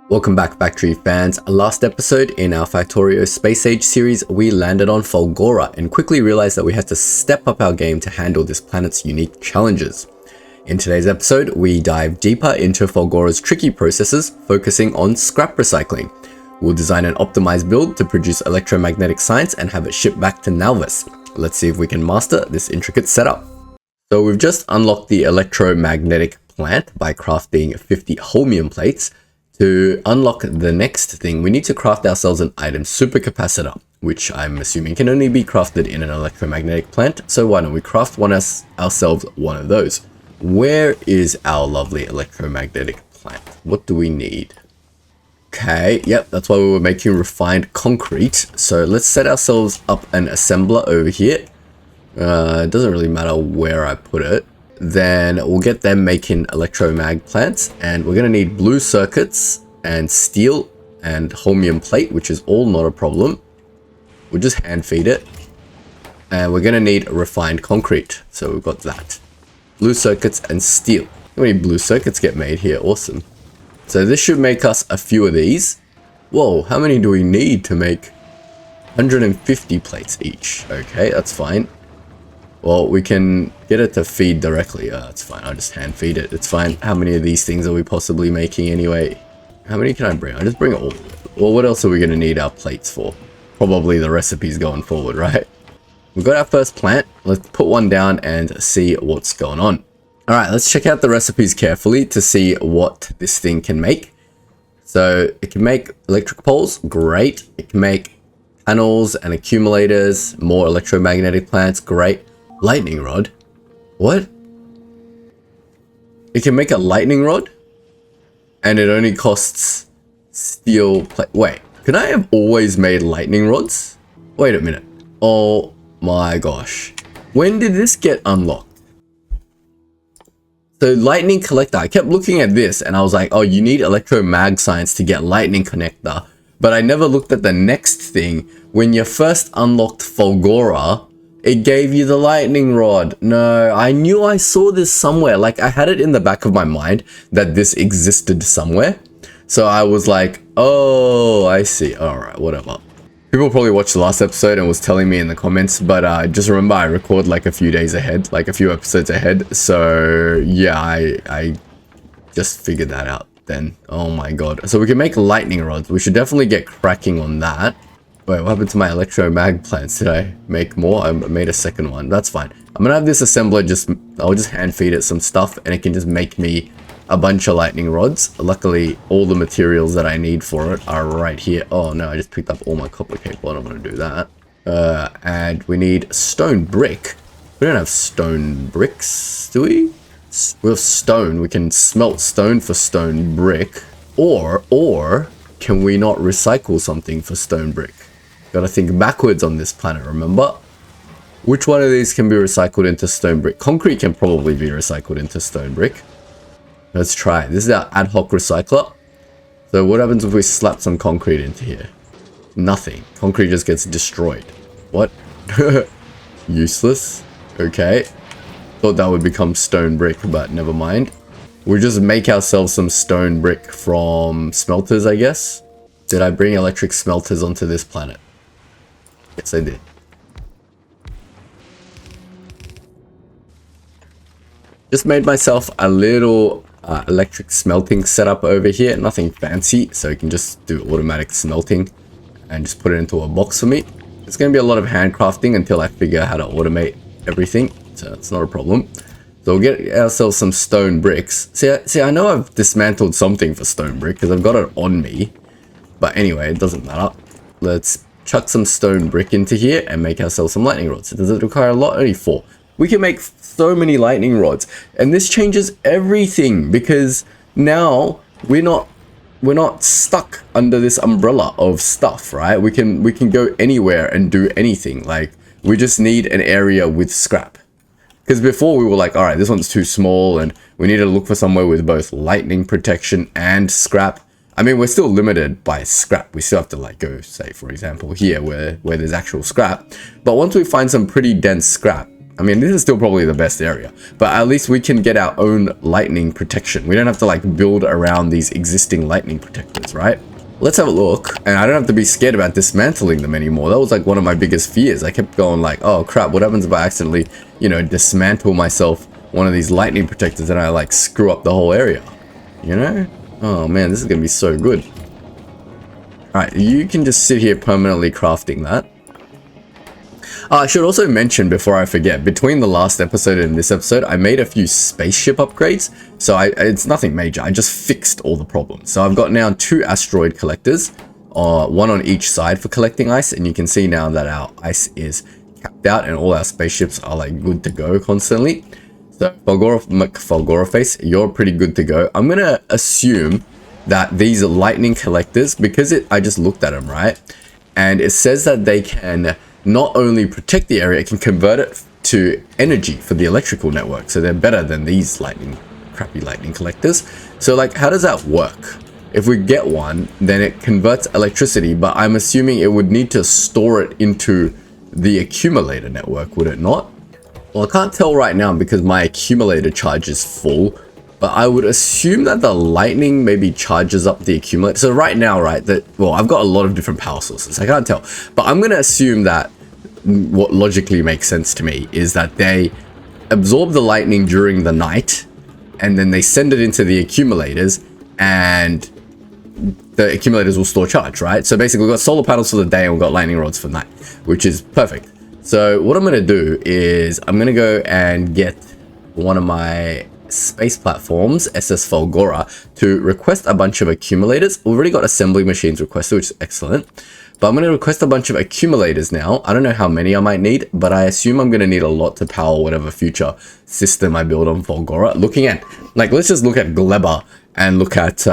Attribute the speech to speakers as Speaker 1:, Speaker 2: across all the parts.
Speaker 1: Welcome back, Factory fans. Last episode in our Factorio Space Age series, we landed on Fulgora and quickly realized that we had to step up our game to handle this planet's unique challenges. In today's episode, we dive deeper into Fulgora's tricky processes, focusing on scrap recycling. We'll design an optimized build to produce electromagnetic science and have it shipped back to Nauvis. Let's see if we can master this intricate setup. So we've just unlocked the electromagnetic plant by crafting 50 holmium plates. To unlock the next thing, we need to craft ourselves an item supercapacitor, which I'm assuming can only be crafted in an electromagnetic plant, so why don't we craft ourselves one of those. Where is our lovely electromagnetic plant? What do we need? Okay, yep, that's why we were making refined concrete. So let's set ourselves up an assembler over here. It doesn't really matter where I put it. Then we'll get them making electromag plants, and we're gonna need blue circuits and steel and holmium plate, which is all not a problem. We'll just hand feed it, and we're gonna need refined concrete, so we've got that. Blue circuits and steel. How many blue circuits get made here? Awesome. So this should make us a few of these. Whoa, how many do we need to make 150 plates each? Okay, that's fine. Well, we can get it to feed directly. It's fine. I'll just hand feed it. It's fine. How many of these things are we possibly making anyway? How many can I bring? I'll just bring it all. Well, what else are we going to need our plates for? Probably the recipes going forward, right? We've got our first plant. Let's put one down and see what's going on. All right, let's check out the recipes carefully to see what this thing can make. So it can make electric poles. Great. It can make panels and accumulators, more electromagnetic plants. Great. Lightning rod? What? It can make a lightning rod? And it only costs steel plate. Wait, could I have always made lightning rods? Wait a minute. Oh my gosh. When did this get unlocked? So lightning collector, I kept looking at this and I was like, oh, you need electromag science to get lightning connector. But I never looked at the next thing. When you first unlocked Fulgora, it gave you the lightning rod. No, I knew I saw this somewhere. Like, I had it in the back of my mind that this existed somewhere. So I was like, oh, I see. All right, whatever. People probably watched the last episode and was telling me in the comments, but just remember I record like a few days ahead, like a few episodes ahead. So yeah, I just figured that out then. Oh my god. So we can make lightning rods. We should definitely get cracking on that. Wait, what happened to my electromag plants? Did I make more? I made a second one. That's fine. I'm gonna have this assembler I'll just hand feed it some stuff and it can just make me a bunch of lightning rods. Luckily, all the materials that I need for it are right here. Oh no, I just picked up all my copper cable. I don't want to do that. And we need stone brick. We don't have stone bricks, do we? We have stone. We can smelt stone for stone brick. Or can we not recycle something for stone brick? Gotta think backwards on this planet, remember? Which one of these can be recycled into stone brick? Concrete can probably be recycled into stone brick. Let's try it. This is our ad hoc recycler. So what happens if we slap some concrete into here? Nothing. Concrete just gets destroyed. What? Useless. Okay. Thought that would become stone brick, but never mind. We'll just make ourselves some stone brick from smelters, I guess. Did I bring electric smelters onto this planet? Yes, I did. Just made myself a little electric smelting setup over here. Nothing fancy, so you can just do automatic smelting and just put it into a box for me. It's going to be a lot of handcrafting until I figure out how to automate everything, so it's not a problem. So we'll get ourselves some stone bricks. See, I know I've dismantled something for stone brick because I've got it on me. But anyway, it doesn't matter. Let's chuck some stone brick into here and make ourselves some lightning rods. Does it require a lot? Only 4. We can make so many lightning rods. And this changes everything because now we're not stuck under this umbrella of stuff, right? We can go anywhere and do anything. Like, we just need an area with scrap. Because before we were like, all right, this one's too small and we need to look for somewhere with both lightning protection and scrap. I mean, we're still limited by scrap. We still have to like go, say, for example, here where there's actual scrap. But once we find some pretty dense scrap, I mean, this is still probably the best area, but at least we can get our own lightning protection. We don't have to like build around these existing lightning protectors, right? Let's have a look, and I don't have to be scared about dismantling them anymore. That was like one of my biggest fears. I kept going like, oh crap, what happens if I accidentally, you know, dismantle myself one of these lightning protectors and I like screw up the whole area, you know? Oh man, this is gonna be so good. Alright, you can just sit here permanently crafting that. I should also mention before I forget, between the last episode and this episode, I made a few spaceship upgrades. So it's nothing major, I just fixed all the problems. So I've got now 2 asteroid collectors, one on each side for collecting ice. And you can see now that our ice is capped out and all our spaceships are like good to go constantly. So Fulgora face, you're pretty good to go. I'm gonna assume that these lightning collectors, because I just looked at them, right? And it says that they can not only protect the area, it can convert it to energy for the electrical network. So they're better than these crappy lightning collectors. So like, how does that work? If we get one, then it converts electricity, but I'm assuming it would need to store it into the accumulator network, would it not? Well, I can't tell right now because my accumulator charge is full, but I would assume that the lightning maybe charges up the accumulator. So right now, right, well, I've got a lot of different power sources. I can't tell, but I'm going to assume that what logically makes sense to me is that they absorb the lightning during the night and then they send it into the accumulators and the accumulators will store charge, right? So basically we've got solar panels for the day and we've got lightning rods for night, which is perfect. So what I'm going to do is I'm going to go and get one of my space platforms, SS Fulgora, to request a bunch of accumulators. We've already got assembly machines requested, which is excellent. But I'm going to request a bunch of accumulators now. I don't know how many I might need, but I assume I'm going to need a lot to power whatever future system I build on Fulgora. Looking at, like, let's just look at Gleba and look at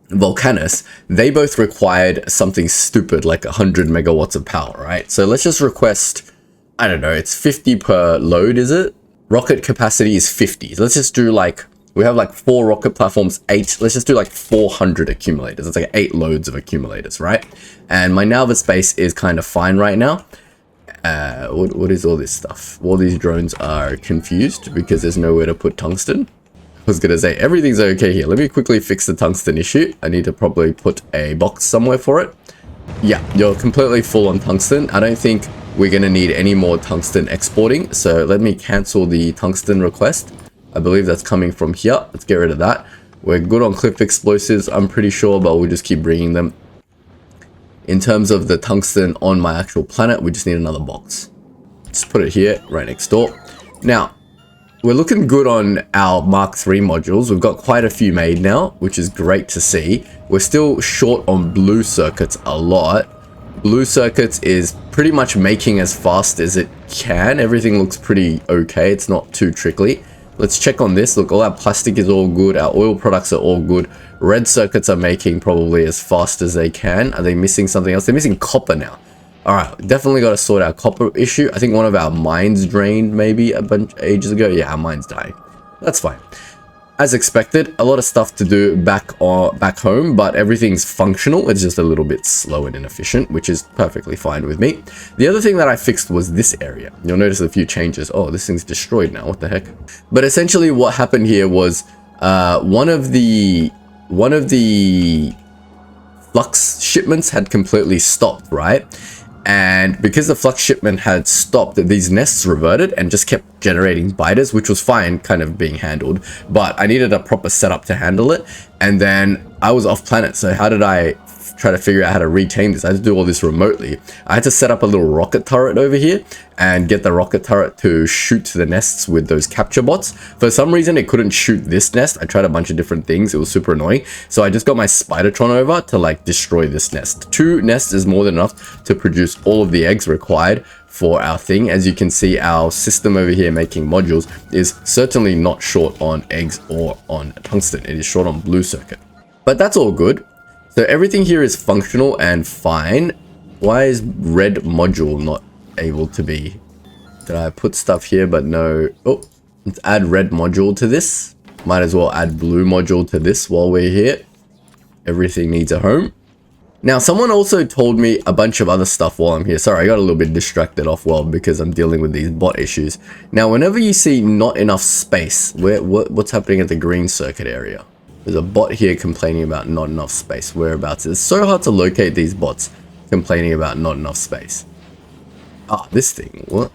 Speaker 1: Volcanus. They both required something stupid like 100 megawatts of power, right? So let's just request, I don't know, it's 50 per load, is it? Rocket capacity is 50. Let's just do like, we have like 4 rocket platforms, 8. Let's just do like 400 accumulators. It's like 8 loads of accumulators, right? And my Nauvis space is kind of fine right now. What is all this stuff? All these drones are confused because there's nowhere to put tungsten. I was gonna say everything's okay here. Let me quickly fix the tungsten issue. I need to probably put a box somewhere for it. Yeah, you're completely full on tungsten. I don't think we're gonna need any more tungsten exporting. So let me cancel the tungsten request. I believe that's coming from here. Let's get rid of that. We're good on clip explosives, I'm pretty sure, but we'll just keep bringing them. In terms of the tungsten on my actual planet, we just need another box. Just put it here, right next door. Now, we're looking good on our Mark III modules. We've got quite a few made now, which is great to see. We're still short on blue circuits a lot. Blue circuits is pretty much making as fast as it can. Everything looks pretty okay. It's not too trickly. Let's check on this. Look, all our plastic is all good. Our oil products are all good. Red circuits are making probably as fast as they can. Are they missing something else? They're missing copper now. All right, definitely got to sort our copper issue. I think one of our mines drained maybe a bunch ages ago. Yeah, our mine's dying. That's fine. As expected, a lot of stuff to do back home, but everything's functional. It's just a little bit slow and inefficient, which is perfectly fine with me. The other thing that I fixed was this area. You'll notice a few changes. Oh, this thing's destroyed now. What the heck? But essentially what happened here was one of the flux shipments had completely stopped, right? And because the flux shipment had stopped, these nests reverted and just kept generating biters, which was fine, kind of being handled, but I needed a proper setup to handle it. And then I was off planet, so how did I try to figure out how to retain this? I had to do all this remotely. I had to set up a little rocket turret over here and get the rocket turret to shoot the nests with those capture bots. For some reason, it couldn't shoot this nest. I tried a bunch of different things. It was super annoying. So I just got my Spidertron over to like destroy this nest. 2 nests is more than enough to produce all of the eggs required for our thing. As you can see, our system over here making modules is certainly not short on eggs or on tungsten. It is short on blue circuit. But that's all good. So everything here is functional and fine. Why is red module not able to be? Did I put stuff here but no? Oh, let's add red module to this. Might as well add blue module to this while we're here. Everything needs a home. Now, someone also told me a bunch of other stuff while I'm here. Sorry, I got a little bit distracted off world because I'm dealing with these bot issues. Now, whenever you see not enough space, what's happening at the green circuit area? There's a bot here complaining about not enough space. Whereabouts? It's so hard to locate these bots complaining about not enough space. Ah, this thing. What?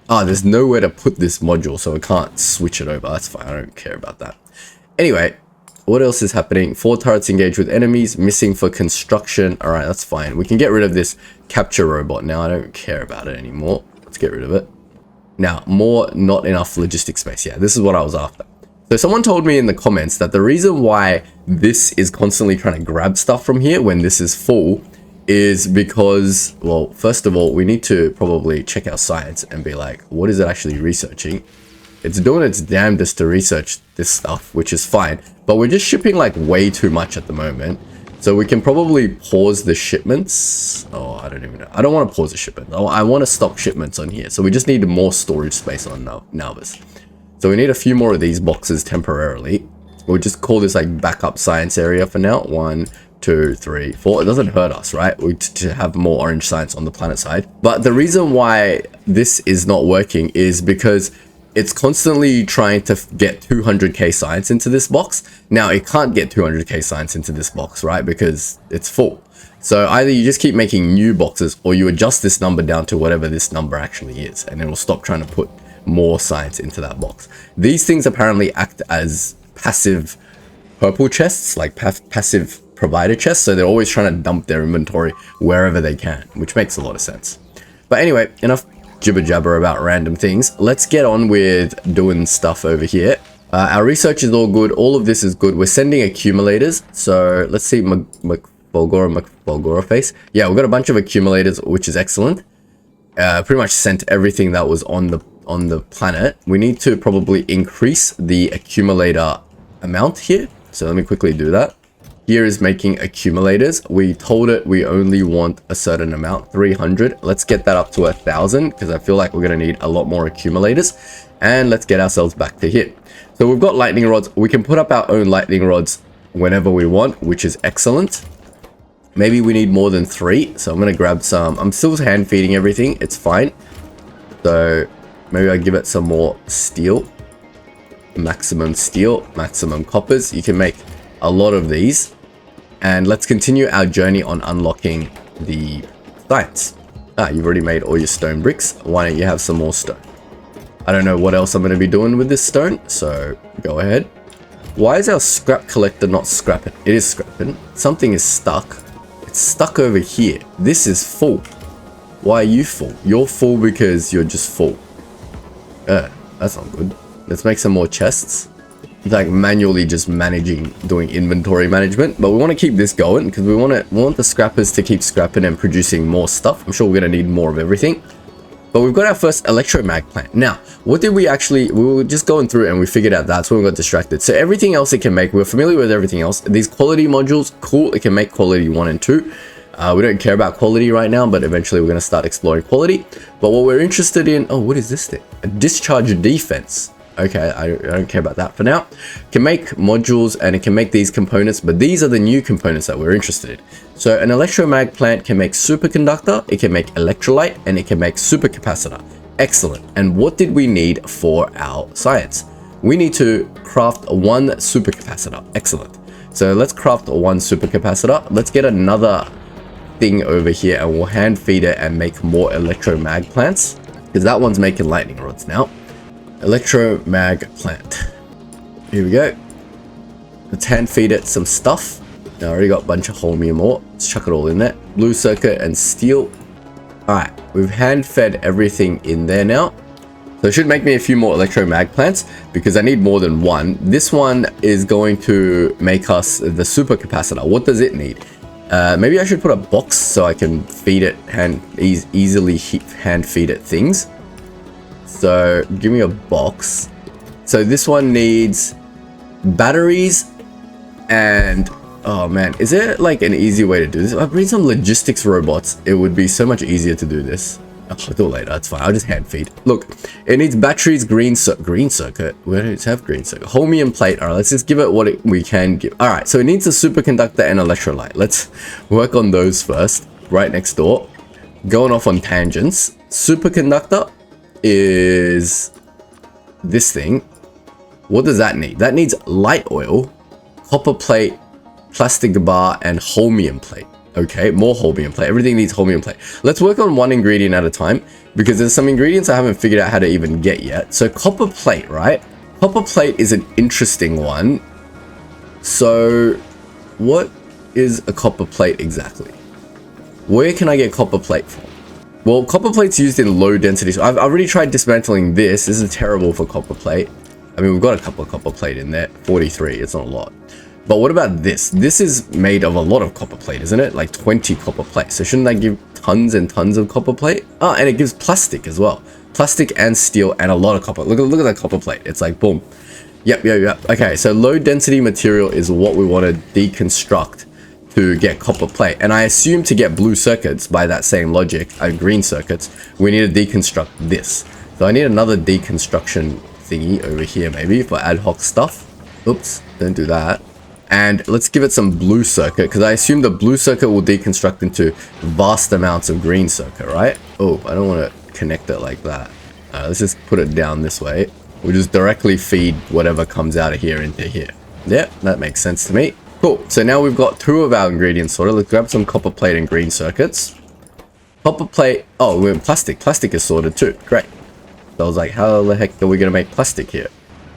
Speaker 1: Ah, there's nowhere to put this module, so I can't switch it over. That's fine. I don't care about that. Anyway. What else is happening? 4 turrets engaged with enemies, missing for construction. All right, that's fine. We can get rid of this capture robot now. I don't care about it anymore. Let's get rid of it. Now, more not enough logistic space. Yeah, this is what I was after. So someone told me in the comments that the reason why this is constantly trying to grab stuff from here when this is full is because, well, first of all, we need to probably check our science and be like, what is it actually researching? It's doing its damnedest to research this stuff, which is fine. But we're just shipping like way too much at the moment. So we can probably pause the shipments. Oh, I don't even know. I don't want to pause the shipment. I want to stop shipments on here. So we just need more storage space on Nauvis. So we need a few more of these boxes temporarily. We'll just call this like backup science area for now. 1, 2, 3, 4. It doesn't hurt us, right? To have more orange science on the planet side. But the reason why this is not working is because it's constantly trying to get 200k science into this box. Now, it can't get 200k science into this box, right? Because it's full. So either you just keep making new boxes or you adjust this number down to whatever this number actually is. And it will stop trying to put more science into that box. These things apparently act as passive purple chests, like passive provider chests. So they're always trying to dump their inventory wherever they can, which makes a lot of sense. But anyway, enough jibber jabber about random things. Let's get on with doing stuff over here. Our research is all good. All of this is good. We're sending accumulators. So let's see Fulgora face. Yeah, we've got a bunch of accumulators, which is excellent. Pretty much sent everything that was on the planet. We need to probably increase the accumulator amount here. So let me quickly do that. Here is making accumulators. We told it we only want a certain amount, 300. Let's get that up to 1,000 because I feel like we're going to need a lot more accumulators. And let's get ourselves back to here. So we've got lightning rods. We can put up our own lightning rods whenever we want, which is excellent. Maybe we need more than 3. So I'm going to grab some. I'm still hand feeding everything. It's fine. So maybe I give it some more steel. Maximum steel, maximum coppers. You can make a lot of these, and let's continue our journey on unlocking the sites. You've already made all your stone bricks. Why don't you have some more stone? I don't know what else I'm going to be doing with this stone, so go ahead. Why is our scrap collector not scrapping? It is scrapping. Something is stuck. It's stuck over here. This is full. Why are you full? You're full because you're just full. That's not good. Let's make some more chests. Like manually just doing inventory management, but we want to keep this going because we want the scrappers to keep scrapping and producing more stuff. I'm sure we're going to need more of everything, but we've got our first electromag plant. Now, what did we were just going through and we figured out that's when we got distracted. So everything else it can make, we're familiar with everything else. These quality modules, cool. It can make quality 1 and 2. We don't care about quality right now, but eventually we're going to start exploring quality. But what we're interested in, oh, what is this thing? A discharge defense. Okay, I don't care about that for now. It can make modules and it can make these components, but these are the new components that we're interested in. So an electromag plant can make superconductor, it can make electrolyte, and it can make supercapacitor. Excellent. And what did we need for our science? We need to craft 1 supercapacitor. Excellent. So let's craft 1 supercapacitor. Let's get another thing over here and we'll hand feed it and make more electromag plants, because that one's making lightning rods now. Electromag plant. Here we go. Let's hand feed it some stuff. I already got a bunch of holmium ore. Let's chuck it all in there. Blue circuit and steel. Alright, we've hand fed everything in there now. So it should make me a few more electromag plants because I need more than 1. This one is going to make us the supercapacitor. What does it need? Maybe I should put a box so I can feed it and easily hand feed it things. So give me a box. So this one needs batteries and oh man, is there like an easy way to do this? If I bring some logistics robots, it would be so much easier to do this. I'll do it later. That's fine. I'll just hand feed. Look, it needs batteries, green circuit. Where does it have green circuit? Holmium plate. All right, let's just give it what we can give. All right, so it needs a superconductor and electrolyte. Let's work on those first. Right next door. Going off on tangents. Superconductor is this thing. What does that need? That needs light oil, copper plate, plastic bar, and holmium plate. Okay, more holmium plate. Everything needs holmium plate. Let's work on one ingredient at a time because there's some ingredients I haven't figured out how to even get yet. So copper plate, right? Copper plate is an interesting one. So what is a copper plate exactly? Where can I get copper plate from? Well, copper plate's used in low density. So I've already tried dismantling this. This is terrible for copper plate. I mean, we've got a couple of copper plate in there. 43, it's not a lot. But what about this? This is made of a lot of copper plate, isn't it? Like 20 copper plate. So shouldn't that give tons and tons of copper plate? Ah, and it gives plastic as well. Plastic and steel and a lot of copper. Look at that copper plate. It's like, boom. Yep. Okay, so low density material is what we want to deconstruct to get copper plate. And I assume to get blue circuits, by that same logic, green circuits, we need to deconstruct this. So I need another deconstruction thingy over here maybe for ad hoc stuff. Oops, don't do that. And let's give it some blue circuit, because I assume the blue circuit will deconstruct into vast amounts of green circuit, right? Oh, I don't want to connect it like that. Let's just put it down this way. We'll just directly feed whatever comes out of here into here. Yep, that makes sense to me. Cool, so now we've got 2 of our ingredients sorted. Let's grab some copper plate and green circuits. Copper plate, oh, we're in plastic. Plastic is sorted too, great. So I was like, how the heck are we going to make plastic here?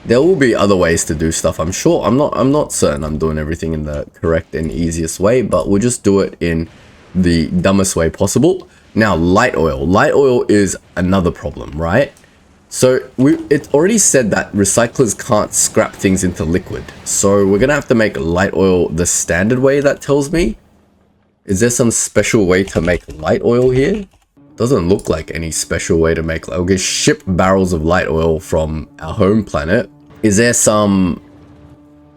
Speaker 1: There will be other ways to do stuff, I'm sure. I'm not certain I'm doing everything in the correct and easiest way, but we'll just do it in the dumbest way possible. Now, light oil. Light oil is another problem, right? So it already said that recyclers can't scrap things into liquid. So we're going to have to make light oil the standard way, that tells me. Is there some special way to make light oil here? Doesn't look like any special way to make. Okay, ship barrels of light oil from our home planet. Is there some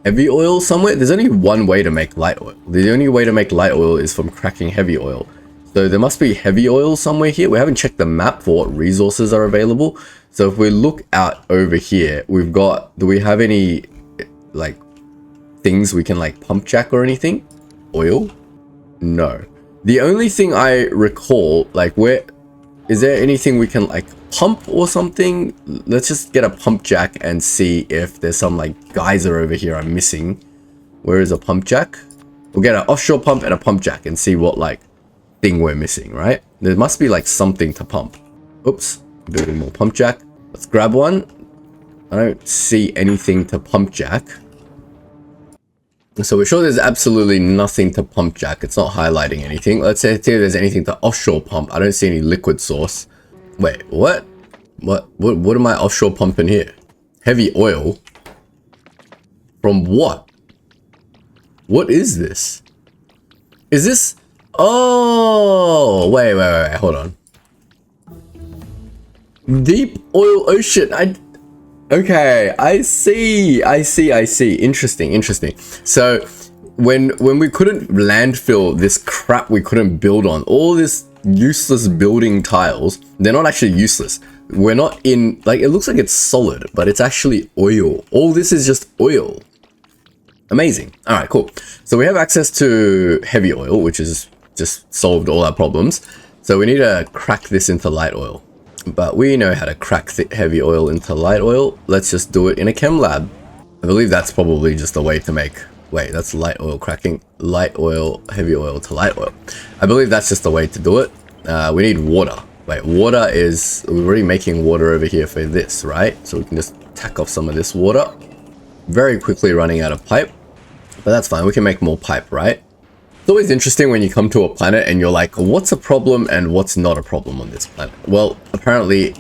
Speaker 1: heavy oil somewhere? There's only one way to make light oil. The only way to make light oil is from cracking heavy oil. So there must be heavy oil somewhere here. We haven't checked the map for what resources are available. So if we look out over here, we've got, do we have any like things we can like pump jack or anything? Oil? No. The only thing I recall, like, where is there anything we can like pump or something? Let's just get a pump jack and see if there's some like geyser over here I'm missing. Where is a pump jack? We'll get an offshore pump and a pump jack and see what like thing we're missing, right? There must be like something to pump. Oops, building more pump jack. Let's grab one. I don't see anything to pump jack. So we're sure there's absolutely nothing to pump jack. It's not highlighting anything. Let's see if there's anything to offshore pump. I don't see any liquid source. Wait, what? What am I offshore pumping here? Heavy oil? From what? What is this? Is this? Oh, wait, hold on. Deep oil ocean. Okay, I see. Interesting. So when we couldn't landfill this crap we couldn't build on, all this useless building tiles, they're not actually useless. We're not in, like, it looks like it's solid, but it's actually oil. All this is just oil. Amazing. All right, cool. So we have access to heavy oil, which is just solved all our problems. So we need to crack this into light oil. But we know how to crack heavy oil into light oil. Let's just do it in a chem lab. I believe that's probably just a way to make... Wait, that's light oil cracking. Light oil, heavy oil to light oil. I believe that's just the way to do it. We need water. Wait, water is... We're already making water over here for this, right? So we can just tack off some of this water. Very quickly running out of pipe. But that's fine. We can make more pipe, right? It's always interesting when you come to a planet and you're like, what's a problem and what's not a problem on this planet? Well, apparently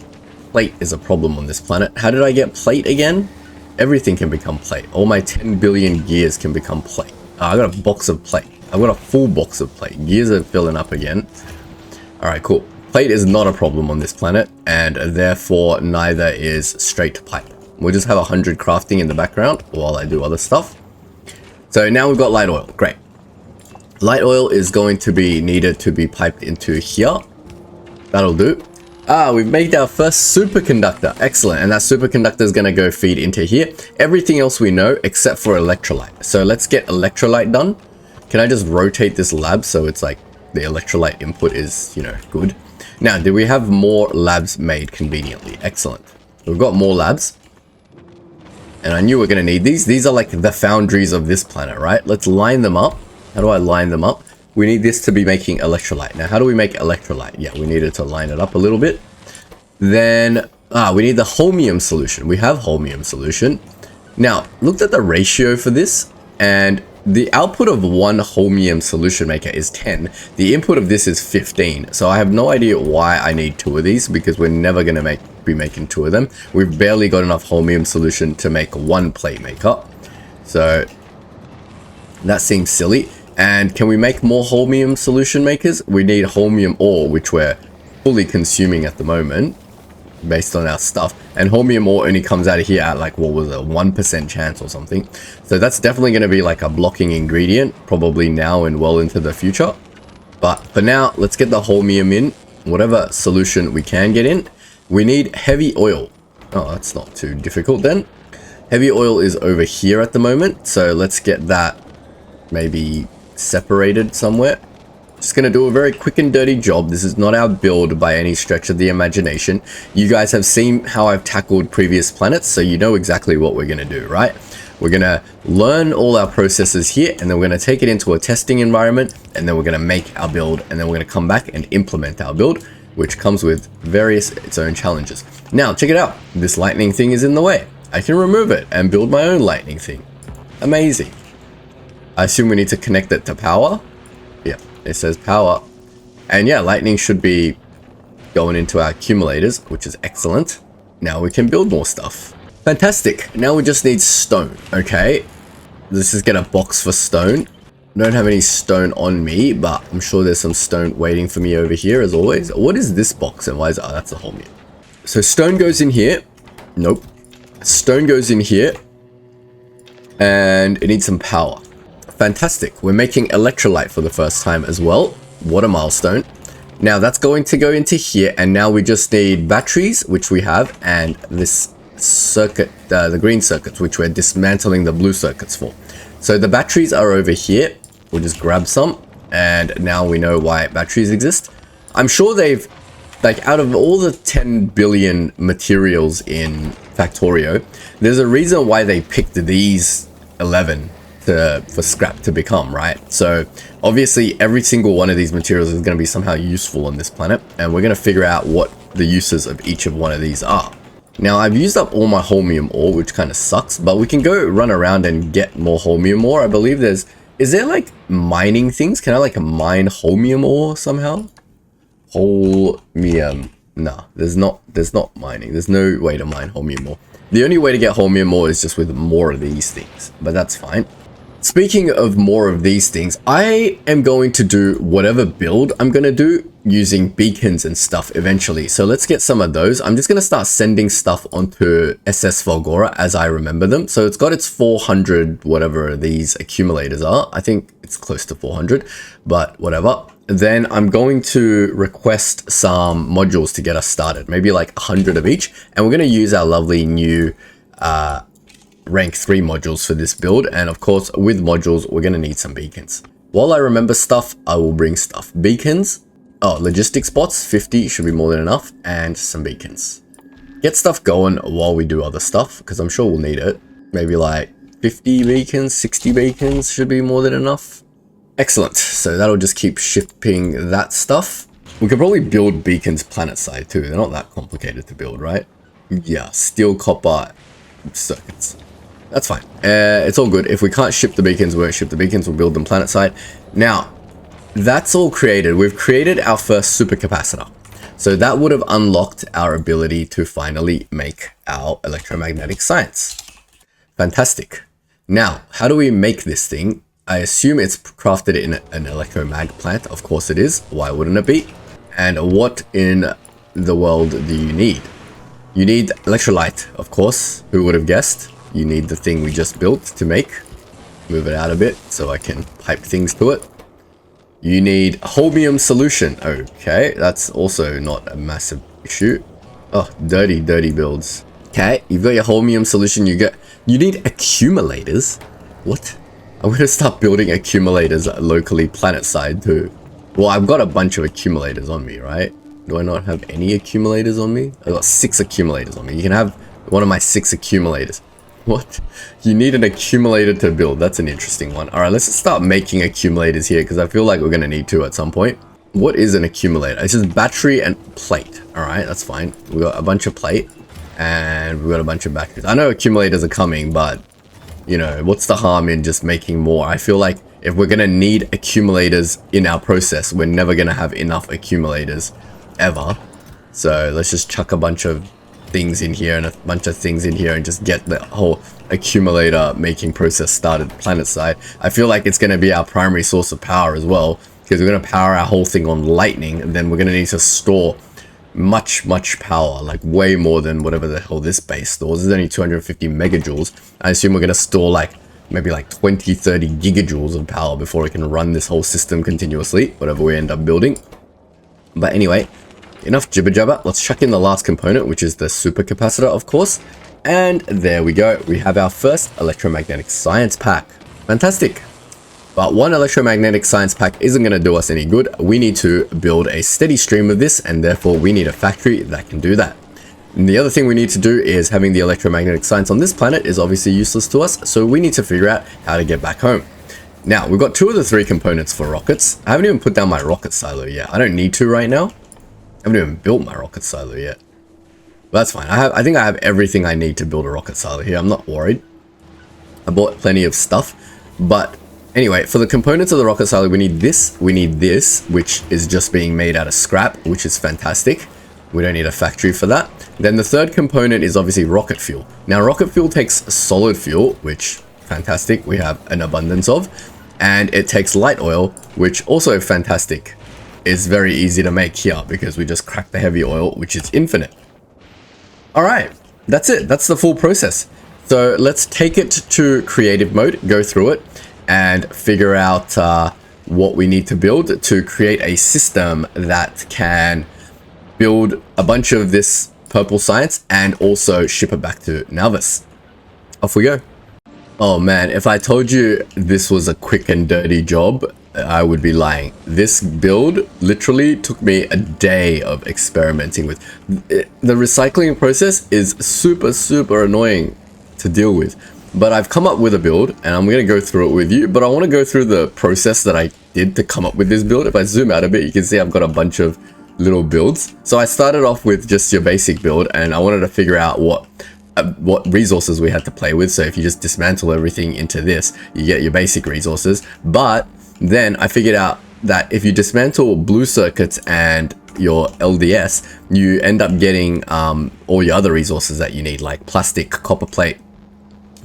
Speaker 1: plate is a problem on this planet. How did I get plate again? Everything can become plate. All my 10 billion gears can become plate. I got a box of plate. I've got a full box of plate. Gears are filling up again. Alright, cool. Plate is not a problem on this planet, and therefore neither is straight pipe. We'll just have 100 crafting in the background while I do other stuff. So now we've got light oil. Great. Light oil is going to be needed to be piped into here. That'll do. We've made our first superconductor. Excellent. And that superconductor is going to go feed into here. Everything else we know except for electrolyte. So let's get electrolyte done. Can I just rotate this lab so it's like the electrolyte input is, you know, good? Now, do we have more labs made conveniently? Excellent. We've got more labs. And I knew we are going to need these. These are like the foundries of this planet, right? Let's line them up. How do I line them up? We need this to be making electrolyte. Now, how do we make electrolyte? Yeah, we needed to line it up a little bit. Then, we need the holmium solution. We have holmium solution. Now, looked at the ratio for this, and the output of one holmium solution maker is 10. The input of this is 15. So I have no idea why I need two of these, because we're never going to be making two of them. We've barely got enough holmium solution to make one plate maker. So that seems silly. And can we make more holmium solution makers? We need holmium ore, which we're fully consuming at the moment based on our stuff. And holmium ore only comes out of here at like, what was it, 1% chance or something. So that's definitely going to be like a blocking ingredient, probably now and well into the future. But for now, let's get the holmium in, whatever solution we can get in. We need heavy oil. Oh, that's not too difficult then. Heavy oil is over here at the moment. So let's get that maybe separated somewhere. Just gonna do a very quick and dirty job. This is not our build by any stretch of the imagination. You guys have seen how I've tackled previous planets, so you know exactly what we're gonna do, right? We're gonna learn all our processes here, and then we're gonna take it into a testing environment, and then we're gonna make our build, and then we're gonna come back and implement our build, which comes with its own challenges. Now, check it out. This lightning thing is in the way. I can remove it and build my own lightning thing. Amazing. I assume we need to connect it to power. Yeah, it says power. And yeah, lightning should be going into our accumulators, which is excellent. Now we can build more stuff. Fantastic. Now we just need stone. Okay. Let's just get a box for stone. Don't have any stone on me, but I'm sure there's some stone waiting for me over here as always. What is this box and why is it? Oh, that's a holmium. So stone goes in here. Nope. Stone goes in here. And it needs some power. Fantastic. We're making electrolyte for the first time as well. What a milestone. Now that's going to go into here, and now we just need batteries, which we have, and this circuit, the green circuits, which we're dismantling the blue circuits for. So the batteries are over here. We'll just grab some, and now we know why batteries exist. I'm sure they've, like, out of all the 10 billion materials in Factorio, there's a reason why they picked these 11 for scrap to become, right? So obviously every single one of these materials is going to be somehow useful on this planet, and we're going to figure out what the uses of each of one of these are. Now I've used up all my holmium ore, which kind of sucks, but we can go run around and get more holmium ore. I believe is there like mining things? Can I like mine holmium ore somehow? Holmium. Nah, there's not mining. There's no way to mine holmium ore. The only way to get holmium ore is just with more of these things, but that's fine. Speaking of more of these things, I am going to do whatever build I'm going to do using beacons and stuff eventually. So let's get some of those. I'm just going to start sending stuff onto SS Fulgora as I remember them. So it's got its 400, whatever these accumulators are. I think it's close to 400, but whatever. Then I'm going to request some modules to get us started, maybe like 100 of each. And we're going to use our lovely new rank 3 modules for this build, and of course with modules we're going to need some beacons. While I remember stuff, I will bring stuff. Beacons, logistic spots, 50 should be more than enough, and some beacons. Get stuff going while we do other stuff, because I'm sure we'll need it. Maybe like 50 beacons, 60 beacons should be more than enough. Excellent, so that'll just keep shipping that stuff. We could probably build beacons planet side too, they're not that complicated to build, right? Yeah, steel, copper circuits. That's fine. It's all good. If we can't ship the beacons, we won't ship the beacons. We'll build them planet side. Now, that's all created. We've created our first supercapacitor. So that would have unlocked our ability to finally make our electromagnetic science. Fantastic. Now, how do we make this thing? I assume it's crafted in an electromag plant. Of course it is. Why wouldn't it be? And what in the world do you need? You need electrolyte, of course. Who would have guessed? You need the thing we just built to make. Move it out a bit so I can pipe things to it. You need holmium solution. Okay, that's also not a massive Shoot. Oh, dirty builds. Okay, you've got your holmium solution. You need accumulators. What? I'm gonna start building accumulators locally planet side too. Well, I've got a bunch of accumulators on me, right? Do I not have any accumulators on me? I've got 6 accumulators on me. You can have one of my 6 accumulators. What? You need an accumulator to build. That's an interesting one. All right, let's start making accumulators here because I feel like we're gonna need to at some point. What is an accumulator? It's just battery and plate. All right, that's fine. We got a bunch of plate and we got a bunch of batteries. I know accumulators are coming, but you know, what's the harm in just making more? I feel like if we're gonna need accumulators in our process, we're never gonna have enough accumulators ever. So let's just chuck a bunch of things in here and a bunch of things in here and just get the whole accumulator making process started planet side. I feel like it's gonna be our primary source of power as well, because we're gonna power our whole thing on lightning, and then we're gonna need to store much power, like way more than whatever the hell this base stores. This is only 250 megajoules. I assume we're gonna store like maybe like 20-30 gigajoules of power before we can run this whole system continuously, whatever we end up building. But anyway, enough jibber jabber. Let's chuck in the last component, which is the supercapacitor, of course. And there we go. We have our first electromagnetic science pack. Fantastic. But one electromagnetic science pack isn't going to do us any good. We need to build a steady stream of this, and therefore we need a factory that can do that. And the other thing we need to do is having the electromagnetic science on this planet is obviously useless to us, so we need to figure out how to get back home. Now, we've got 2 of the 3 components for rockets. I haven't even put down my rocket silo yet. I don't need to right now. I haven't even built my rocket silo yet. But that's fine. I think I have everything I need to build a rocket silo here. I'm not worried. I bought plenty of stuff, but anyway, for the components of the rocket silo, we need this, which is just being made out of scrap, which is fantastic. We don't need a factory for that. Then the third component is obviously rocket fuel. Now, rocket fuel takes solid fuel, which fantastic, we have an abundance of, and it takes light oil, which also fantastic. Is very easy to make here because we just crack the heavy oil, which is infinite. All right, that's it. That's the full process. So let's take it to creative mode, go through it, and figure out what we need to build to create a system that can build a bunch of this purple science and also ship it back to Nauvis. Off we go. Oh man, if I told you this was a quick and dirty job, I would be lying. This build literally took me a day of experimenting with. The recycling process is super annoying to deal with. But I've come up with a build and I'm going to go through it with you. But I want to go through the process that I did to come up with this build. If I zoom out a bit, you can see I've got a bunch of little builds. So I started off with just your basic build and I wanted to figure out what resources we had to play with. So if you just dismantle everything into this, you get your basic resources. But then I figured out that if you dismantle blue circuits and your LDS, you end up getting all your other resources that you need, like plastic, copper plate,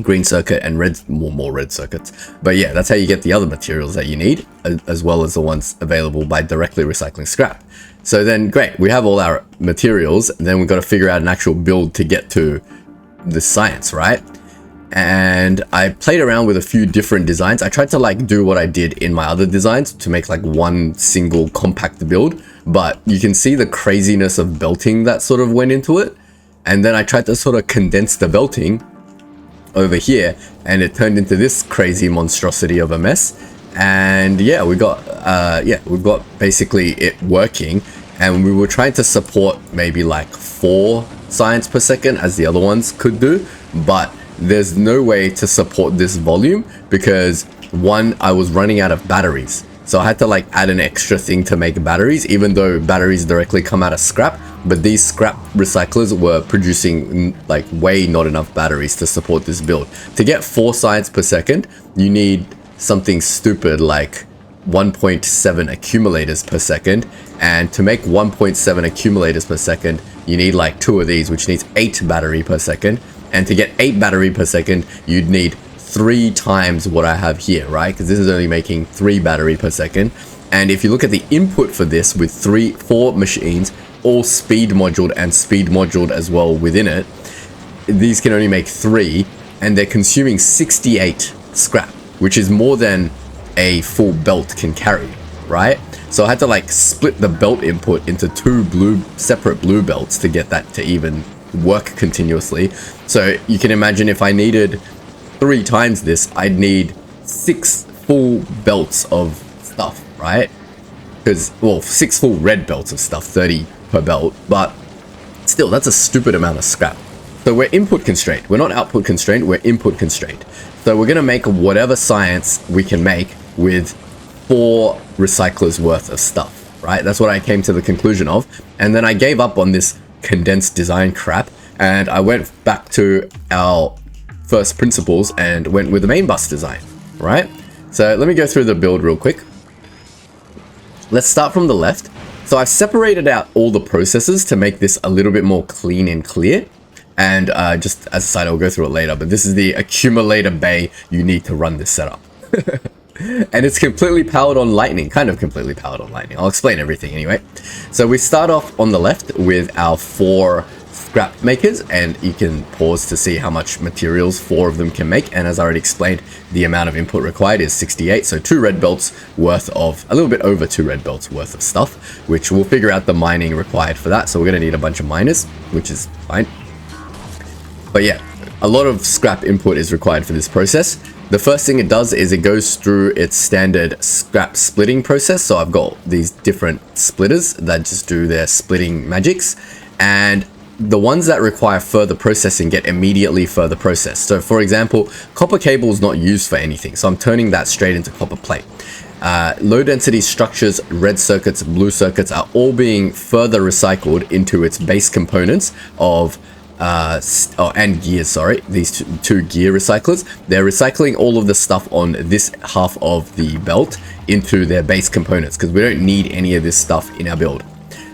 Speaker 1: green circuit, and more red circuits. But yeah, that's how you get the other materials that you need, as well as the ones available by directly recycling scrap. So then great, we have all our materials, and then we've got to figure out an actual build to get to the science, right? And I played around with a few different designs. I tried to like do what I did in my other designs to make like one single compact build, but you can see the craziness of belting that sort of went into it. And then I tried to sort of condense the belting over here, and it turned into this crazy monstrosity of a mess. And yeah, we've got basically it working, and we were trying to support maybe like 4 science per second as the other ones could do, but there's no way to support this volume because one, I was running out of batteries. So I had to like add an extra thing to make batteries, even though batteries directly come out of scrap, but these scrap recyclers were producing like way not enough batteries to support this build. To get 4 science per second, you need something stupid like 1.7 accumulators per second, and to make 1.7 accumulators per second, you need like 2 of these, which needs 8 battery per second. And to get 8 battery per second, you'd need 3 times what I have here, right? Because this is only making 3 battery per second. And if you look at the input for this with 4 machines, all speed moduled and speed moduled as well within it, these can only make 3, and they're consuming 68 scrap, which is more than a full belt can carry, right? So I had to like split the belt input into two separate blue belts to get that to even work continuously. So you can imagine if I needed 3 times this, I'd need 6 full belts of stuff, right? Because, well, 6 full red belts of stuff, 30 per belt, but still, that's a stupid amount of scrap. So we're input constrained. We're not output constrained, we're input constrained. So we're going to make whatever science we can make with 4 recyclers worth of stuff, right? That's what I came to the conclusion of. And then I gave up on this condensed design crap, and I went back to our first principles and went with the main bus design, right? So let me go through the build real quick. Let's start from the left. So I've separated out all the processes to make this a little bit more clean and clear. And just as a side, I'll go through it later, but this is the accumulator bay you need to run this setup. And it's completely powered on lightning, kind of completely powered on lightning. I'll explain everything anyway. So we start off on the left with our 4 scrap makers, and you can pause to see how much materials 4 of them can make. And as I already explained, the amount of input required is 68, so 2 red belts worth of, a little bit over 2 red belts worth of stuff, which we'll figure out the mining required for that. So we're going to need a bunch of miners, which is fine. But yeah, a lot of scrap input is required for this process. The first thing it does is it goes through its standard scrap splitting process. So I've got these different splitters that just do their splitting magics, and the ones that require further processing get immediately further processed. So for example, copper cable is not used for anything, so I'm turning that straight into copper plate. Low density structures, red circuits, blue circuits are all being further recycled into its base components of and gears, sorry, these two gear recyclers. They're recycling all of the stuff on this half of the belt into their base components, because we don't need any of this stuff in our build.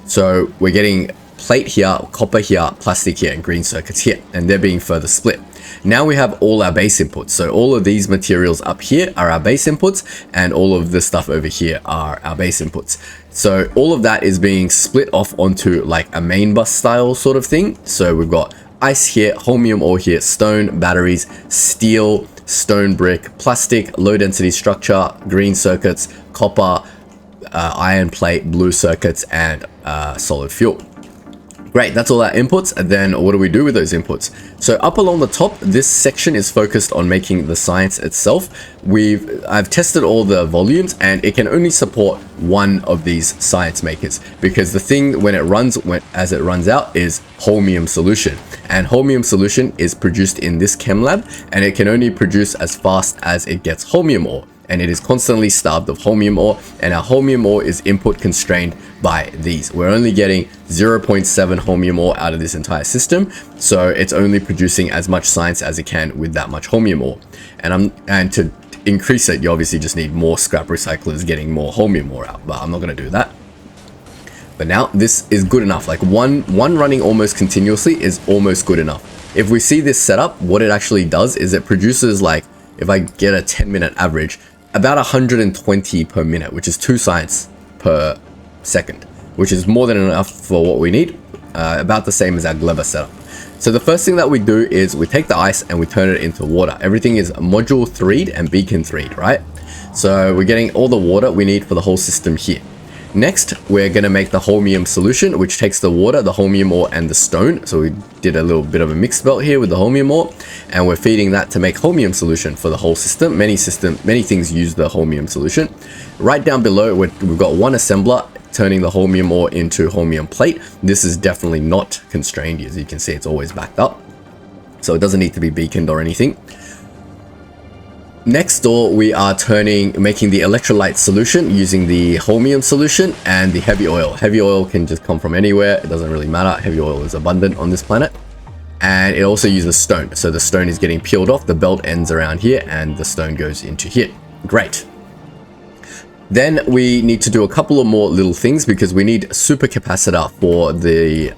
Speaker 1: So we're getting plate here, copper here, plastic here, and green circuits here, and they're being further split. Now we have all our base inputs. So all of these materials up here are our base inputs, and all of the stuff over here are our base inputs. So all of that is being split off onto like a main bus style sort of thing. So we've got ice here, holmium ore here, stone, batteries, steel, stone brick, plastic, low density structure, green circuits, copper, iron plate, blue circuits, and solid fuel. Great, that's all our inputs. And then what do we do with those inputs? So up along the top, this section is focused on making the science itself. I've tested all the volumes, and it can only support one of these science makers, because the thing when it runs, as it runs out, is holmium solution. And holmium solution is produced in this chem lab, and it can only produce as fast as it gets holmium ore. And it is constantly starved of holmium ore, and our holmium ore is input constrained by these. We're only getting 0.7 holmium ore out of this entire system, so it's only producing as much science as it can with that much holmium ore. And to increase it, you obviously just need more scrap recyclers getting more holmium ore out, but I'm not going to do that. But now this is good enough. Like one running almost continuously is almost good enough. If we see this setup, what it actually does is it produces, like, if I get a 10-minute average, about 120 per minute, which is 2 science per second, which is more than enough for what we need, about the same as our Gleba setup. So the first thing that we do is we take the ice and we turn it into water. Everything is module 3'd and beacon 3'd, right? So we're getting all the water we need for the whole system here. Next, we're going to make the holmium solution, which takes the water, the holmium ore, and the stone. So we did a little bit of a mixed belt here with the holmium ore, and we're feeding that to make holmium solution for the whole system. Many things use the holmium solution. Right down below, we've got one assembler turning the holmium ore into holmium plate. This is definitely not constrained. As you can see, it's always backed up, so it doesn't need to be beaconed or anything. Next door, we are making the electrolyte solution using the holmium solution and the heavy oil. Heavy oil can just come from anywhere. It doesn't really matter. Heavy oil is abundant on this planet. And it also uses stone. So the stone is getting peeled off. The belt ends around here and the stone goes into here. Great. Then we need to do a couple of more little things, because we need supercapacitor for the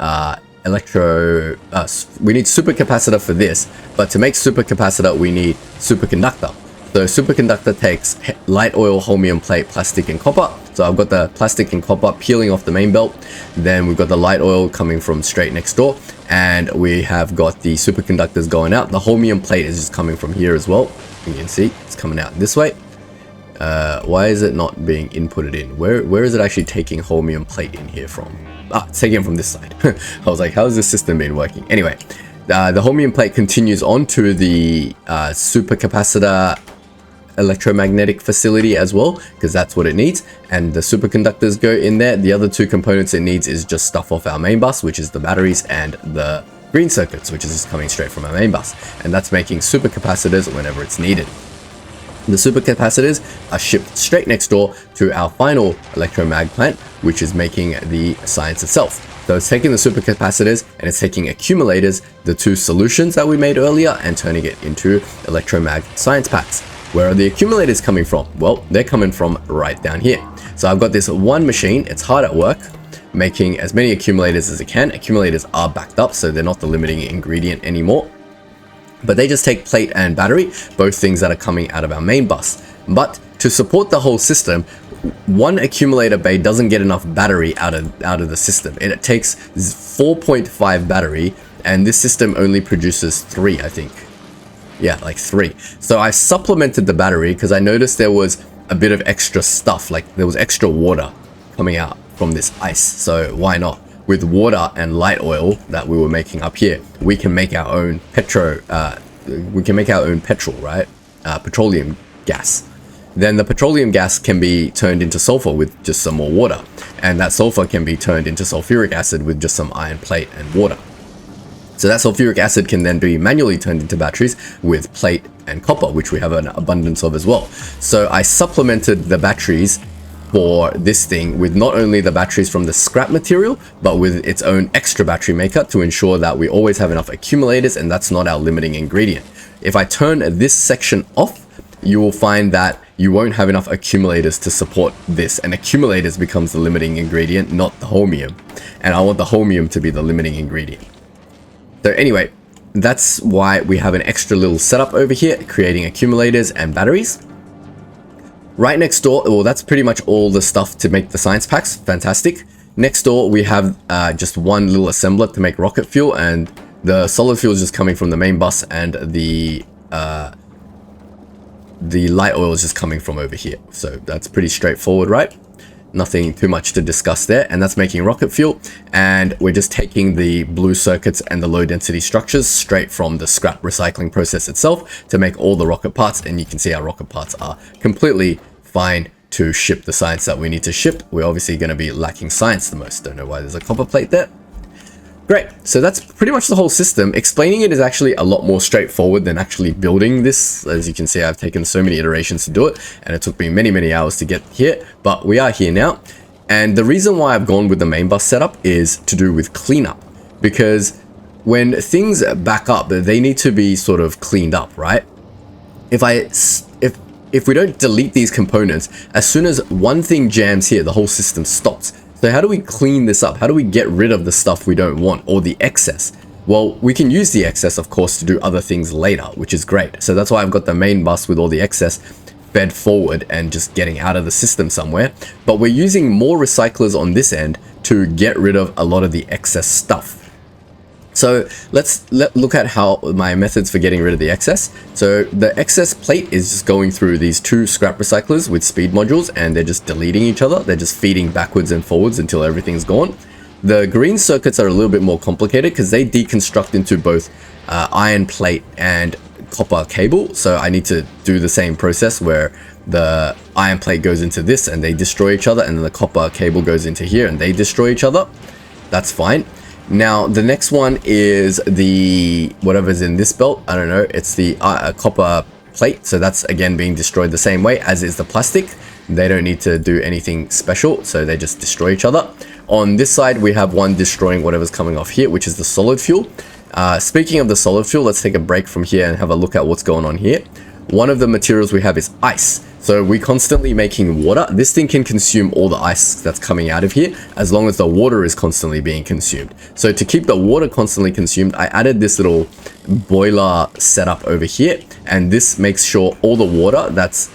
Speaker 1: we need supercapacitor for this, but to make supercapacitor we need superconductor. So superconductor takes light oil, holmium plate, plastic, and copper. So I've got the plastic and copper peeling off the main belt. Then we've got the light oil coming from straight next door. And we have got the superconductors going out. The holmium plate is just coming from here as well. You can see it's coming out this way. Why is it not being inputted in? Where is it actually taking holmium plate in here from? Ah, it's taking it from this side. I was like, how has this system been working? Anyway, the holmium plate continues on to the supercapacitor electromagnetic facility as well, because that's what it needs, and the superconductors go in there. The other two components it needs is just stuff off our main bus, which is the batteries and the green circuits, which is just coming straight from our main bus, and that's making supercapacitors whenever it's needed. The supercapacitors are shipped straight next door to our final electromag plant, which is making the science itself. So it's taking the supercapacitors and it's taking accumulators, the two solutions that we made earlier, and turning it into electromag science packs. Where are the accumulators coming from? Well, they're coming from right down here. So I've got this one machine, it's hard at work, making as many accumulators as it can. Accumulators are backed up, so they're not the limiting ingredient anymore. But they just take plate and battery, both things that are coming out of our main bus. But to support the whole system, one accumulator bay doesn't get enough battery out of the system. It takes 4.5 battery, and this system only produces 3, I think. Yeah, like 3. So I supplemented the battery because I noticed there was a bit of extra stuff, like there was extra water coming out from this ice. So why not? With water and light oil that we were making up here, we can make our own petrol, right? Petroleum gas. Then the petroleum gas can be turned into sulfur with just some more water, and that sulfur can be turned into sulfuric acid with just some iron plate and water. So that sulfuric acid can then be manually turned into batteries with plate and copper, which we have an abundance of as well. So I supplemented the batteries for this thing with not only the batteries from the scrap material, but with its own extra battery maker to ensure that we always have enough accumulators, and that's not our limiting ingredient. If I turn this section off, you will find that you won't have enough accumulators to support this, and accumulators becomes the limiting ingredient, not the holmium. And I want the holmium to be the limiting ingredient. So anyway, that's why we have an extra little setup over here, creating accumulators and batteries. Right next door, well, that's pretty much all the stuff to make the science packs. Fantastic. Next door, we have just one little assembler to make rocket fuel, and the solid fuel is just coming from the main bus, and the light oil is just coming from over here. So that's pretty straightforward, right? Nothing too much to discuss there, and that's making rocket fuel. And we're just taking the blue circuits and the low density structures straight from the scrap recycling process itself to make all the rocket parts. And you can see our rocket parts are completely fine to ship the science that we need to ship. We're obviously going to be lacking science the most. Don't know why there's a copper plate there. Great, so that's pretty much the whole system. Explaining it is actually a lot more straightforward than actually building this. As you can see, I've taken so many iterations to do it, and it took me many hours to get here, but we are here now. And the reason why I've gone with the main bus setup is to do with cleanup, because when things back up, they need to be sort of cleaned up, right? If we don't delete these components, as soon as one thing jams here, the whole system stops. So how do we clean this up? How do we get rid of the stuff we don't want, or the excess? Well, we can use the excess, of course, to do other things later, which is great. So that's why I've got the main bus with all the excess fed forward and just getting out of the system somewhere. But we're using more recyclers on this end to get rid of a lot of the excess stuff. So let's look at how my methods for getting rid of the excess. So the excess plate is just going through these two scrap recyclers with speed modules, and they're just deleting each other. They're just feeding backwards and forwards until everything's gone. The green circuits are a little bit more complicated because they deconstruct into both iron plate and copper cable. So I need to do the same process where the iron plate goes into this and they destroy each other, and then the copper cable goes into here and they destroy each other. That's fine. Now, the next one is the, whatever's in this belt, I don't know, it's the copper plate. So that's again being destroyed the same way as is the plastic. They don't need to do anything special, so they just destroy each other. On this side, we have one destroying whatever's coming off here, which is the solid fuel. Speaking of the solid fuel, let's take a break from here and have a look at what's going on here. One of the materials we have is ice. So we're constantly making water. This thing can consume all the ice that's coming out of here as long as the water is constantly being consumed. So to keep the water constantly consumed, I added this little boiler setup over here, and this makes sure all the water that's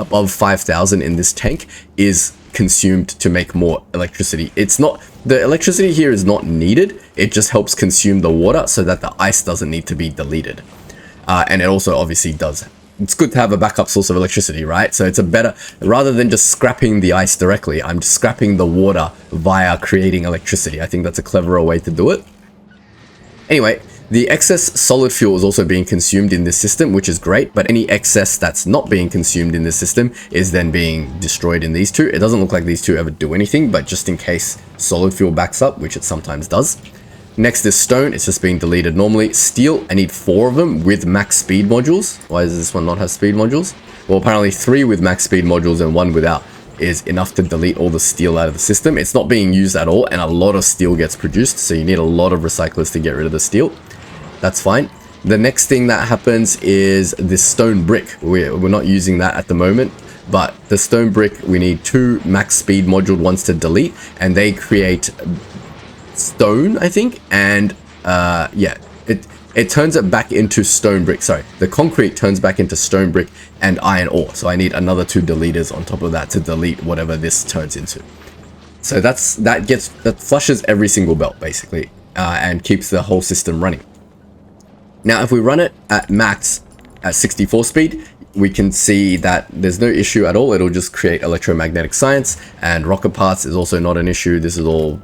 Speaker 1: above 5,000 in this tank is consumed to make more electricity. It's not, the electricity here is not needed. It just helps consume the water so that the ice doesn't need to be deleted. And it also obviously does it's good to have a backup source of electricity, right? So it's a better, rather than just scrapping the ice directly, I'm just scrapping the water via creating electricity. I think that's a cleverer way to do it. Anyway, the excess solid fuel is also being consumed in this system, which is great, but any excess that's not being consumed in this system is then being destroyed in these two. It doesn't look like these two ever do anything, but just in case solid fuel backs up, which it sometimes does. Next is stone, it's just being deleted normally. Steel, I need 4 of them with max speed modules. Why does this one not have speed modules? Well, apparently 3 with max speed modules and 1 without is enough to delete all the steel out of the system. It's not being used at all, and a lot of steel gets produced, so you need a lot of recyclers to get rid of the steel. That's fine. The next thing that happens is this stone brick. We're not using that at the moment, but the stone brick, we need 2 max speed module ones to delete, and they create stone, I think, and yeah, it turns it back into stone brick. Sorry, the concrete turns back into stone brick and iron ore. So I need another 2 deleters on top of that to delete whatever this turns into. So that flushes every single belt basically, and keeps the whole system running. Now, if we run it at max at 64 speed, we can see that there's no issue at all. It'll just create electromagnetic science, and rocket parts is also not an issue. This is all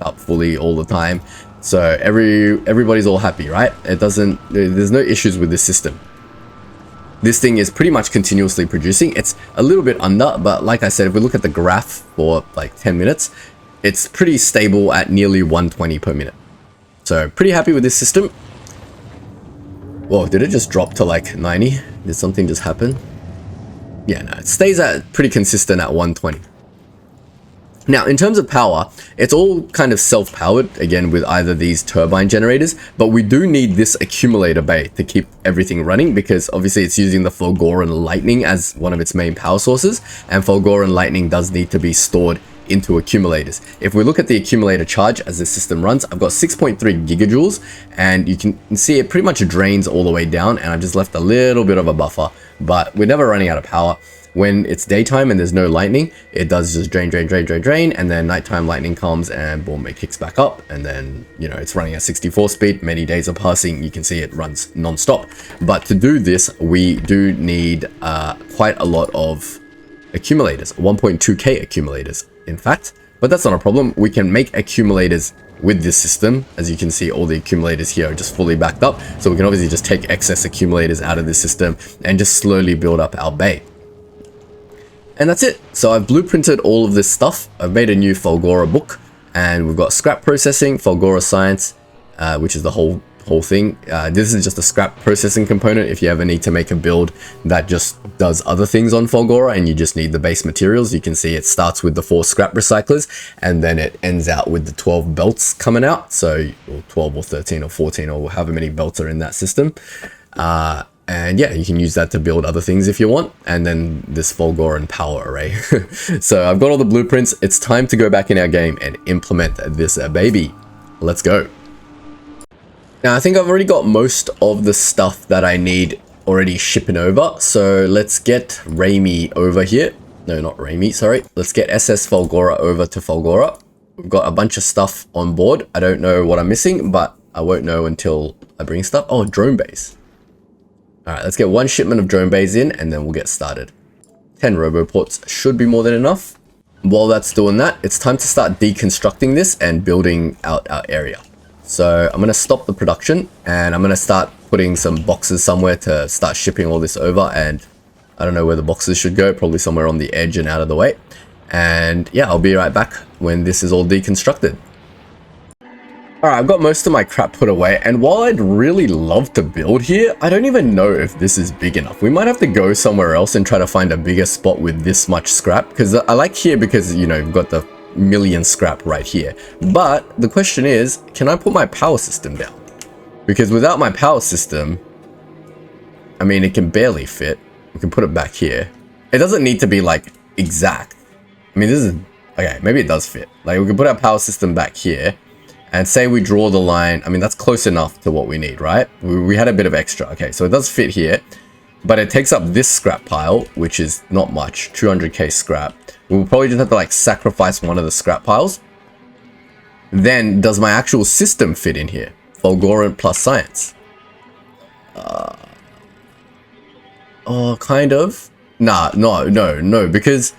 Speaker 1: up fully all the time, so everybody's all happy, right? There's no issues with this system. This thing is pretty much continuously producing. It's a little bit under, but like I said, if we look at the graph for like 10 minutes, it's pretty stable at nearly 120 per minute. So pretty happy with this system. Whoa, did it just drop to like 90? Did something just happen? Yeah, no, it stays at pretty consistent at 120. Now, in terms of power, it's all kind of self-powered, again, with either these turbine generators, but we do need this accumulator bay to keep everything running, because obviously it's using the Fulgora lightning as one of its main power sources, and Fulgora lightning does need to be stored into accumulators. If we look at the accumulator charge as the system runs, I've got 6.3 gigajoules, and you can see it pretty much drains all the way down, and I've just left a little bit of a buffer, but we're never running out of power. When it's daytime and there's no lightning, it does just drain, and then nighttime lightning comes and boom, it kicks back up, and then, you know, it's running at 64 speed. Many days are passing, you can see it runs non-stop. But to do this, we do need quite a lot of accumulators, 1.2k accumulators, in fact. But that's not a problem. We can make accumulators with this system. As you can see, all the accumulators here are just fully backed up, so we can obviously just take excess accumulators out of this system and just slowly build up our bay. And that's it. So I've blueprinted all of this stuff. I've made a new Fulgora book, and we've got scrap processing, Fulgora science, which is the whole thing. This is just a scrap processing component. If you ever need to make a build that just does other things on Fulgora and you just need the base materials, you can see it starts with the 4 scrap recyclers, and then it ends out with the 12 belts coming out. So 12 or 13 or 14 or however many belts are in that system. And yeah, you can use that to build other things if you want. And then this Fulgora power array. So I've got all the blueprints. It's time to go back in our game and implement this baby. Let's go. Now, I think I've already got most of the stuff that I need already shipping over. So let's get Raimi over here. No, not Raimi, sorry. Let's get SS Fulgora over to Fulgora. We've got a bunch of stuff on board. I don't know what I'm missing, but I won't know until I bring stuff. Oh, drone base. Alright, let's get 1 shipment of drone bays in, and then we'll get started. 10 roboports should be more than enough. While that's doing that, it's time to start deconstructing this and building out our area. So I'm going to stop the production, and I'm going to start putting some boxes somewhere to start shipping all this over, and I don't know where the boxes should go, probably somewhere on the edge and out of the way. And yeah, I'll be right back when this is all deconstructed. Alright, I've got most of my crap put away, and while I'd really love to build here, I don't even know if this is big enough. We might have to go somewhere else and try to find a bigger spot with this much scrap, because I like here because, you know, you've got the million scrap right here. But the question is, can I put my power system down? Because without my power system, I mean, it can barely fit. We can put it back here. It doesn't need to be like exact. I mean, this is, okay, maybe it does fit. Like, we can put our power system back here. And say we draw the line, I mean, that's close enough to what we need, right? We had a bit of extra. Okay, so it does fit here, but it takes up this scrap pile, which is not much, 200k scrap. We'll probably just have to like sacrifice one of the scrap piles. Then, does my actual system fit in here? Fulgora plus science. Oh, kind of. Nah, no, because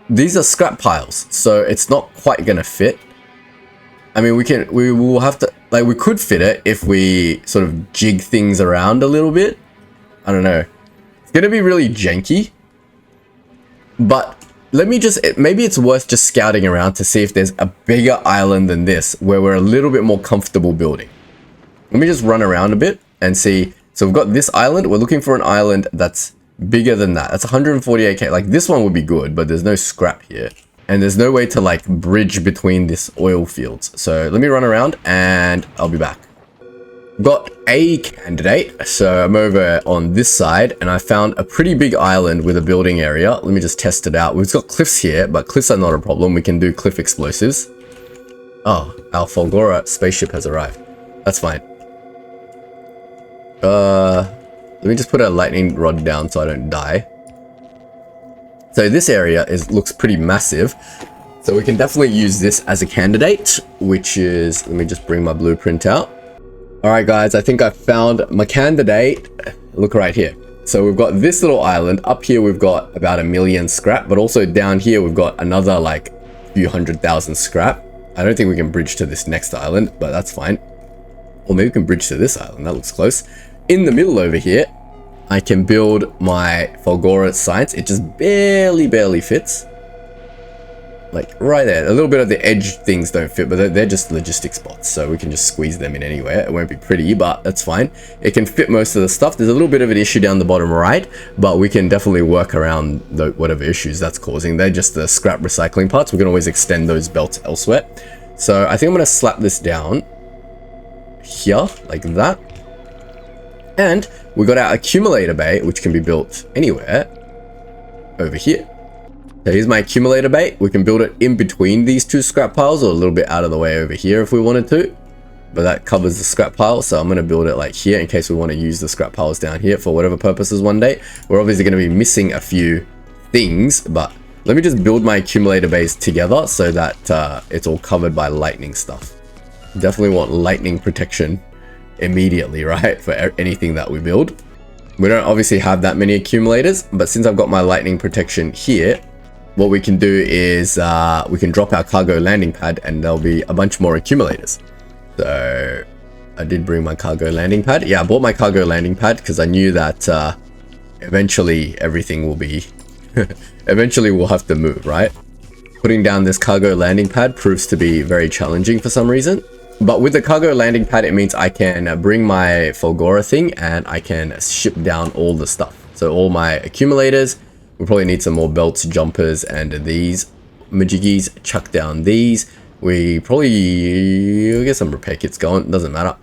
Speaker 1: these are scrap piles, so it's not quite gonna fit. I mean, we will have to, like, we could fit it if we sort of jig things around a little bit. I don't know. It's gonna be really janky. But let me just, maybe it's worth just scouting around to see if there's a bigger island than this where we're a little bit more comfortable building. Let me just run around a bit and see. So we've got this island. We're looking for an island that's bigger than that. That's 148k. Like, this one would be good, but there's no scrap here. And there's no way to, like, bridge between this oil fields. So let me run around and I'll be back. Got a candidate. So I'm over on this side and I found a pretty big island with a building area. Let me just test it out. We've got cliffs here, but cliffs are not a problem. We can do cliff explosives. Oh, our Fulgora spaceship has arrived. That's fine. Let me just put a lightning rod down so I don't die. So this area looks pretty massive. So we can definitely use this as a candidate, which is, let me just bring my blueprint out. All right, guys, I think I found my candidate. Look right here. So we've got this little island. Up here, we've got about 1 million scrap, but also down here, we've got another like few 100,000 scrap. I don't think we can bridge to this next island, but that's fine. Or maybe we can bridge to this island. That looks close. In the middle over here, I can build my Fulgora science. It just barely fits. Like right there. A little bit of the edge things don't fit, but they're just logistic spots. So we can just squeeze them in anywhere. It won't be pretty, but that's fine. It can fit most of the stuff. There's a little bit of an issue down the bottom right, but we can definitely work around whatever issues that's causing. They're just the scrap recycling parts. We can always extend those belts elsewhere. So I think I'm going to slap this down here like that. And we got our accumulator bay, which can be built anywhere over here. So here's my accumulator bay. We can build it in between these two scrap piles or a little bit out of the way over here if we wanted to. But that covers the scrap pile. So I'm going to build it like here in case we want to use the scrap piles down here for whatever purposes one day. We're obviously going to be missing a few things, but let me just build my accumulator bays together so that it's all covered by lightning stuff. Definitely want lightning protection immediately, right, for anything that we build. We don't obviously have that many accumulators, but since I've got my lightning protection here, what we can do is we can drop our cargo landing pad and there'll be a bunch more accumulators. So I did bring my cargo landing pad. Yeah, I bought my cargo landing pad because I knew that eventually everything will be eventually we'll have to move, right? Putting down this cargo landing pad proves to be very challenging for some reason. But with the cargo landing pad, it means I can bring my Fulgora thing and I can ship down all the stuff. So all my accumulators, we probably need some more belts, jumpers, and these majiggies. Chuck down these. We probably get some repair kits going. Doesn't matter.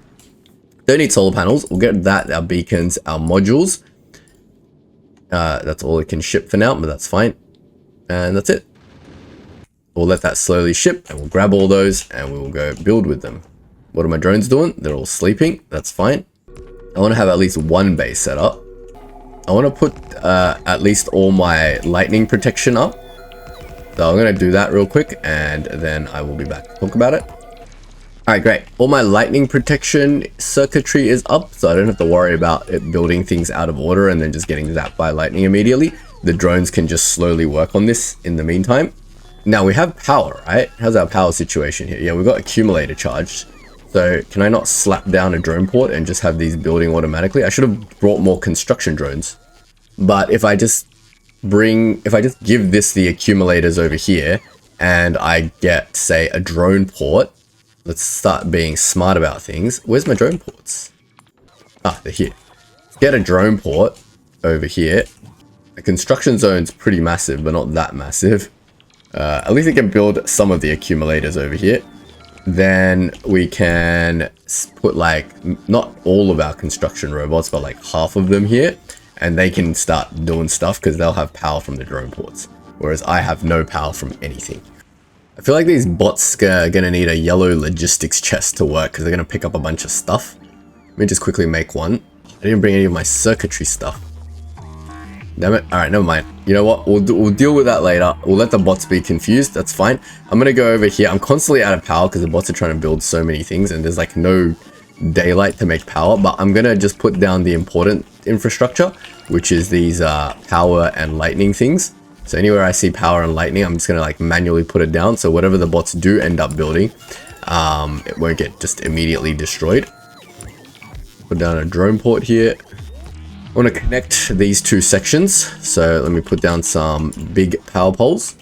Speaker 1: Don't need solar panels. We'll get that, our beacons, our modules. That's all it can ship for now, but that's fine. And that's it. We'll let that slowly ship and we'll grab all those and we will go build with them. What are my drones doing? They're all sleeping. That's fine. I want to have at least one base set up. I want to put at least all my lightning protection up. So I'm going to do that real quick and then I will be back to talk about it. Alright, great. All my lightning protection circuitry is up, so I don't have to worry about it building things out of order and then just getting zapped by lightning immediately. The drones can just slowly work on this in the meantime. Now we have power, right? How's our power situation here? Yeah, we've got accumulator charged. So can I not slap down a drone port and just have these building automatically? I should have brought more construction drones. But if I just give this the accumulators over here and I get, say, a drone port, let's start being smart about things. Where's my drone ports? Ah, they're here. Let's get a drone port over here. The construction zone's pretty massive, but not that massive. At least it can build some of the accumulators over here. Then we can put like, not all of our construction robots, but like half of them here. And they can start doing stuff because they'll have power from the drone ports. Whereas I have no power from anything. I feel like these bots are going to need a yellow logistics chest to work because they're going to pick up a bunch of stuff. Let me just quickly make one. I didn't bring any of my circuitry stuff. Damn it. Alright, never mind. You know what? We'll deal with that later. We'll let the bots be confused. That's fine. I'm going to go over here. I'm constantly out of power because the bots are trying to build so many things and there's like no daylight to make power. But I'm going to just put down the important infrastructure. which is these power and lightning things. So anywhere I see power and lightning, I'm just gonna like manually put it down. So whatever the bots do end up building, it won't get just immediately destroyed. Put down a drone port here. I want to connect these two sections. So let me put down some big power poles.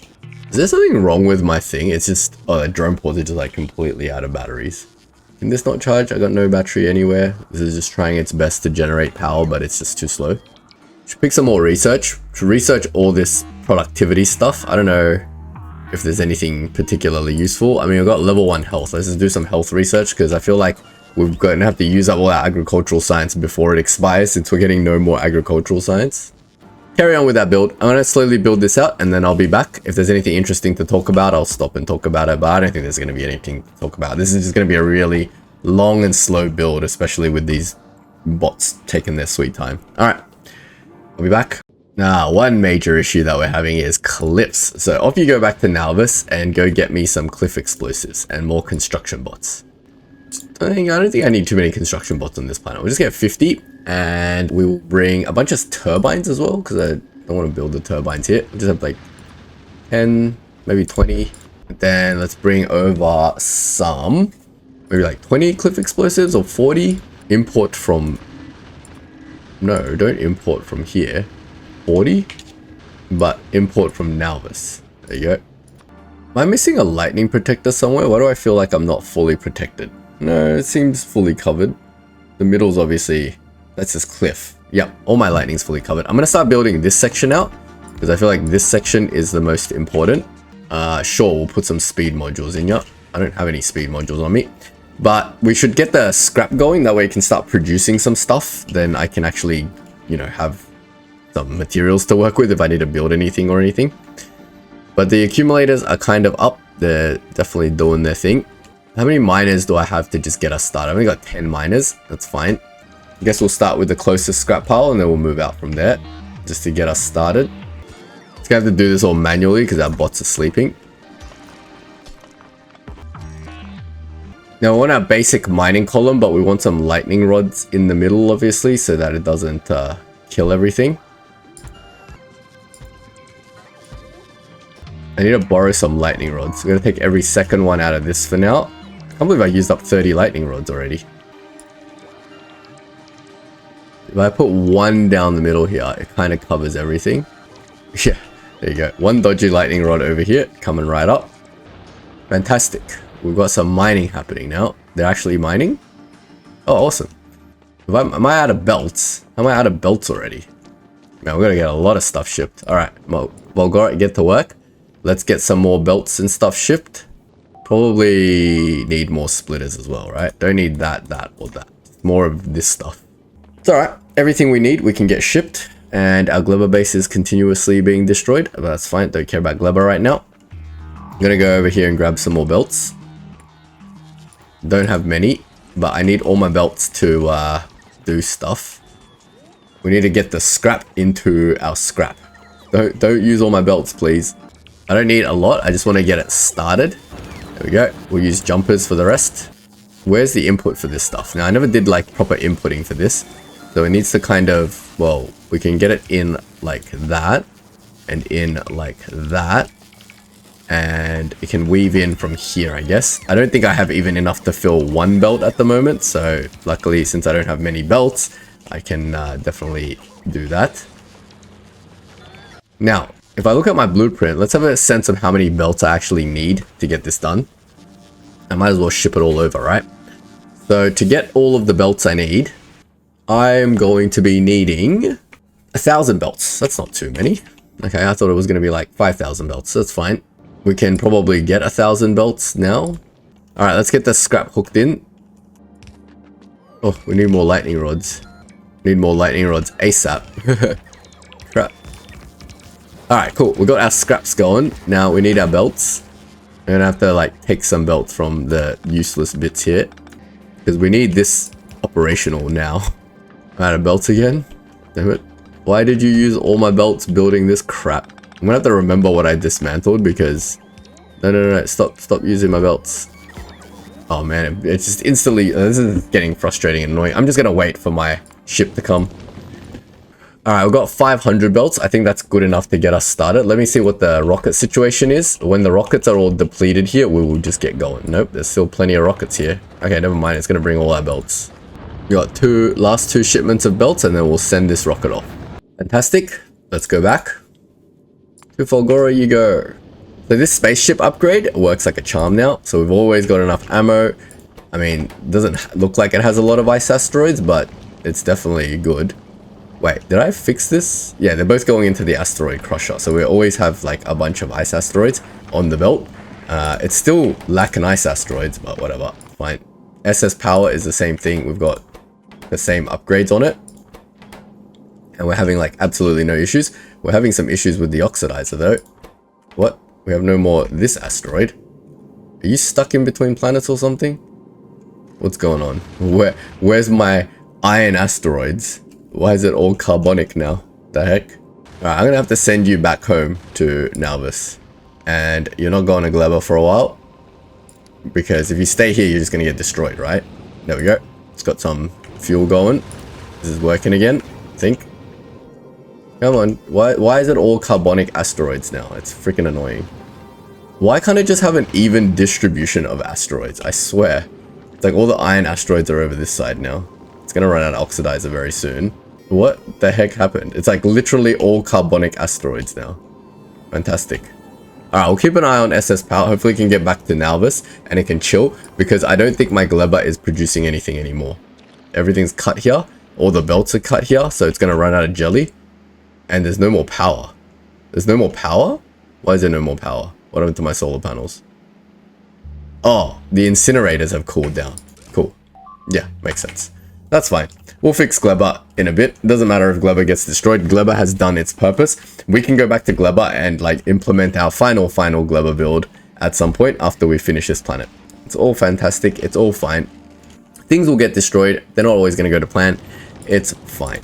Speaker 1: Is there something wrong with my thing? It's just, oh, the drone ports are just like completely out of batteries. Can this not charge? I got no battery anywhere. This is just trying its best to generate power, but it's just too slow. Should pick some more research. Should research all this productivity stuff. I don't know if there's anything particularly useful. I mean, we've got level 1 health. Let's just do some health research because I feel like we're going to have to use up all our agricultural science before it expires since we're getting no more agricultural science. Carry on with that build. I'm going to slowly build this out and then I'll be back. If there's anything interesting to talk about, I'll stop and talk about it, but I don't think there's going to be anything to talk about. This is just going to be a really long and slow build, especially with these bots taking their sweet time. All right, I'll be back. Now, one major issue that we're having is cliffs. So off you go back to Nauvis and go get me some cliff explosives and more construction bots. I don't think I need too many construction bots on this planet. We'll just get 50 and we will bring a bunch of turbines as well because I don't want to build the turbines here. We'll just have like 10, maybe 20. And then let's bring over some, maybe like 20 cliff explosives or 40. Import from, no, don't import from here. 40, but import from Nauvis. There you go. Am I missing a lightning protector somewhere? Why do I feel like I'm not fully protected? No, it seems fully covered. The middle's obviously, that's just cliff. Yep, all my lightning's fully covered. I'm gonna start building this section out because I feel like this section is the most important. Sure, we'll put some speed modules in here. I don't have any speed modules on me, but we should get the scrap going. That way I can start producing some stuff. Then I can actually, you know, have some materials to work with if I need to build anything or anything. But the accumulators are kind of up. They're definitely doing their thing. How many miners do I have to just get us started? I've only got 10 miners. That's fine. I guess we'll start with the closest scrap pile and then we'll move out from there just to get us started. It's gonna have to do this all manually because our bots are sleeping. Now we want our basic mining column, but we want some lightning rods in the middle, obviously, so that it doesn't kill everything. I need to borrow some lightning rods. I'm gonna take every second one out of this for now. I can't believe I used up 30 lightning rods already. If I put one down the middle here, it kind of covers everything. Yeah, there you go. One dodgy lightning rod over here, coming right up. Fantastic. We've got some mining happening now. They're actually mining. Oh, awesome. Am I out of belts? Am I out of belts already? Man, we're gonna get a lot of stuff shipped. All right, Fulgora, get to work. Let's get some more belts and stuff shipped. Probably need more splitters as well, right? Don't need that, or that. More of this stuff. It's all right. Everything we need, we can get shipped. And our Glebber base is continuously being destroyed. But that's fine. Don't care about Glebber right now. I'm gonna go over here and grab some more belts. Don't have many, but I need all my belts to do stuff. We need to get the scrap into our scrap. Don't use all my belts, please. I don't need a lot. I just want to get it started. There we go. We'll use jumpers for the rest. Where's the input for this stuff? Now, I never did like proper inputting for this. So it needs to kind of, well, we can get it in like that and in like that. And it can weave in from here, I guess. I don't think I have even enough to fill one belt at the moment. So luckily, since I don't have many belts, I can definitely do that. Now, if I look at my blueprint, let's have a sense of how many belts I actually need to get this done. I might as well ship it all over, right? So to get all of the belts I need, I'm going to be needing 1,000 belts. That's not too many. Okay, I thought it was going to be like 5,000 belts. That's fine. We can probably get 1,000 belts now. All right, let's get the scrap hooked in. Oh, we need more lightning rods. Need more lightning rods ASAP. Crap. Alright, cool. We got our scraps going. Now we need our belts. We're gonna have to like take some belts from the useless bits here. Because we need this operational now. I'm out of belts again. Damn it. Why did you use all my belts building this crap? I'm gonna have to remember what I dismantled because... No. Stop using my belts. Oh man, it's just instantly... This is getting frustrating and annoying. I'm just gonna wait for my ship to come. Alright, we've got 500 belts. I think that's good enough to get us started. Let me see what the rocket situation is. When the rockets are all depleted here, we will just get going. Nope, there's still plenty of rockets here. Okay, never mind. It's going to bring all our belts. We got last two shipments of belts, and then we'll send this rocket off. Fantastic. Let's go back. To Fulgora you go. So this spaceship upgrade works like a charm now. So we've always got enough ammo. I mean, it doesn't look like it has a lot of ice asteroids, but it's definitely good. Wait, did I fix this? Yeah, they're both going into the asteroid crusher. So we always have like a bunch of ice asteroids on the belt. It's still lacking ice asteroids, but whatever. Fine. SS power is the same thing. We've got the same upgrades on it. And we're having like absolutely no issues. We're having some issues with the oxidizer though. What? We have no more this asteroid. Are you stuck in between planets or something? What's going on? Where's my iron asteroids? Why is it all carbonic now? The heck? Alright, I'm gonna have to send you back home to Nauvis. And you're not going to Gleba for a while. Because if you stay here, you're just gonna get destroyed, right? There we go. It's got some fuel going. This is working again, I think. Come on. Why is it all carbonic asteroids now? It's freaking annoying. Why can't it just have an even distribution of asteroids? I swear. It's like all the iron asteroids are over this side now. It's gonna run out of oxidizer very soon. What the heck happened? It's like literally all carbonic asteroids now. Fantastic. Alright, we'll keep an eye on SS power. Hopefully we can get back to Nauvis and it can chill, because I don't think my Gleba is producing anything anymore. Everything's cut here. All the belts are cut here, so it's gonna run out of jelly. And there's no more power. There's no more power? Why is there no more power? What happened to my solar panels? Oh, the incinerators have cooled down. Cool. Yeah, makes sense. That's fine. We'll fix Gleba in a bit. Doesn't matter if Gleba gets destroyed. Gleba has done its purpose. We can go back to Gleba and like implement our final Gleba build at some point after we finish this planet. It's all fantastic. It's all fine. Things will get destroyed. They're not always going to go to plan. It's fine.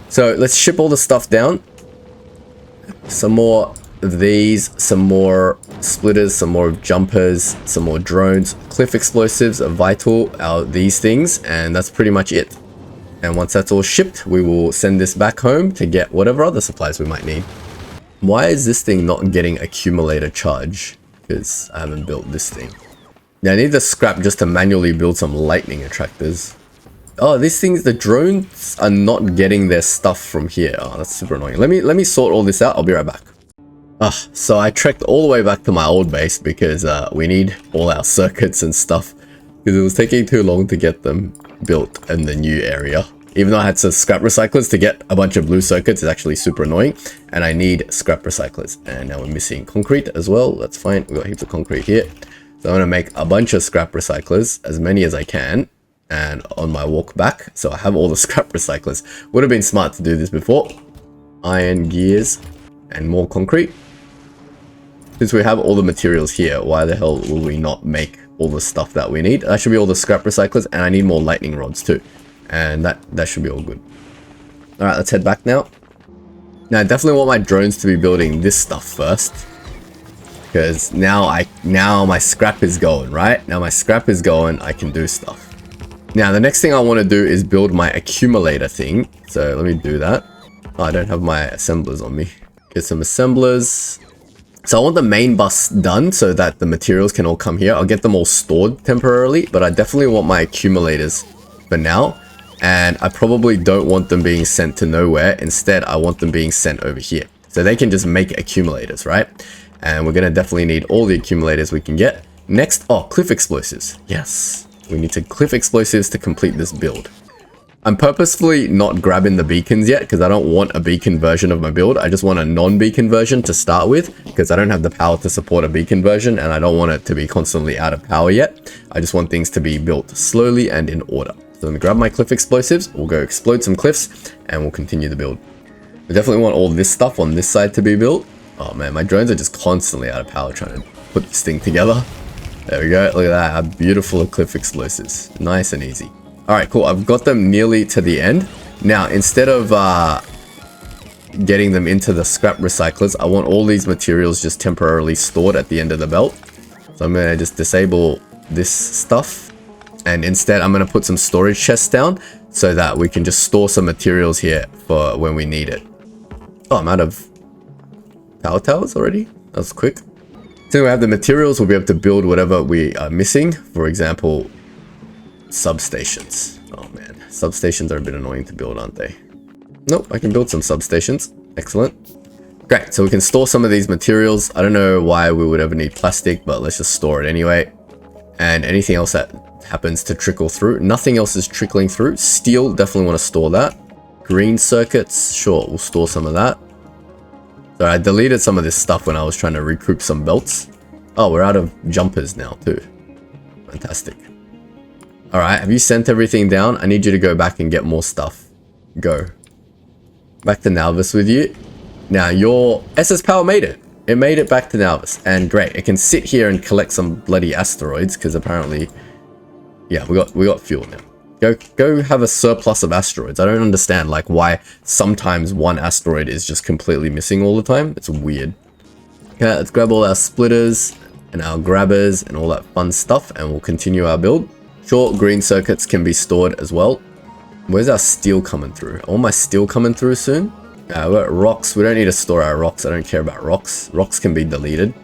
Speaker 1: So let's ship all the stuff down. Some more of these, some more splitters, some more jumpers, some more drones. Cliff explosives are vital, these things, and that's pretty much it. And once that's all shipped, we will send this back home to get whatever other supplies we might need. Why is this thing not getting accumulator charge? Because I haven't built this thing. Now I need the scrap just to manually build some lightning attractors. Oh, these things, the drones are not getting their stuff from here. Oh, that's super annoying. Let me sort all this out. I'll be right back. So I trekked all the way back to my old base because we need all our circuits and stuff, because it was taking too long to get them built in the new area. Even though I had some scrap recyclers to get a bunch of blue circuits, it's actually super annoying, and I need scrap recyclers. And now we're missing concrete as well. That's fine. We've got heaps of concrete here. So I'm going to make a bunch of scrap recyclers, as many as I can, and on my walk back. So I have all the scrap recyclers. Would have been smart to do this before. Iron gears and more concrete. Since we have all the materials here, why the hell will we not make all the stuff that we need? That should be all the scrap recyclers, and I need more lightning rods too. And that should be all good. Alright, let's head back now. Now I definitely want my drones to be building this stuff first. Because now my scrap is going, right? Now my scrap is going, I can do stuff. Now the next thing I want to do is build my accumulator thing. So let me do that. Oh, I don't have my assemblers on me. Get some assemblers. So I want the main bus done so that the materials can all come here. I'll get them all stored temporarily, but I definitely want my accumulators for now. And I probably don't want them being sent to nowhere. Instead, I want them being sent over here. So they can just make accumulators, right? And we're going to definitely need all the accumulators we can get. Next, oh, cliff explosives. Yes, we need cliff explosives to complete this build. I'm purposefully not grabbing the beacons yet because I don't want a beacon version of my build. I just want a non-beacon version to start with because I don't have the power to support a beacon version and I don't want it to be constantly out of power yet. I just want things to be built slowly and in order. So let me grab my cliff explosives. We'll go explode some cliffs and we'll continue the build. We definitely want all this stuff on this side to be built. Oh man, my drones are just constantly out of power trying to put this thing together. There we go. Look at that. How beautiful are cliff explosives. Nice and easy. Alright, cool. I've got them nearly to the end. Now, instead of getting them into the scrap recyclers, I want all these materials just temporarily stored at the end of the belt. So I'm going to just disable this stuff. And instead, I'm going to put some storage chests down so that we can just store some materials here for when we need it. Oh, I'm out of power towers already? That was quick. So we have the materials, we'll be able to build whatever we are missing. For example, substations. Oh man, substations are a bit annoying to build, aren't they? Nope, I can build some substations. Excellent. Great, so we can store some of these materials. I don't know why we would ever need plastic, but let's just store it anyway. And anything else that happens to trickle through. Nothing else is trickling through. Steel, definitely want to store that. Green circuits, sure, we'll store some of that. So I deleted some of this stuff when I was trying to recoup some belts. Oh, we're out of jumpers now too. Fantastic. Alright, have you sent everything down? I need you to go back and get more stuff. Go. Back to Nauvis with you. Now your SS Power made it. It made it back to Nauvis. And great, it can sit here and collect some bloody asteroids because apparently... Yeah, we got fuel now. Go have a surplus of asteroids. I don't understand like why sometimes one asteroid is just completely missing all the time. It's weird. Okay, let's grab all our splitters and our grabbers and all that fun stuff and we'll continue our build. Sure, green circuits can be stored as well. Where's our steel coming through? All my steel coming through soon? We've got rocks. We don't need to store our rocks. I don't care about rocks. Rocks can be deleted.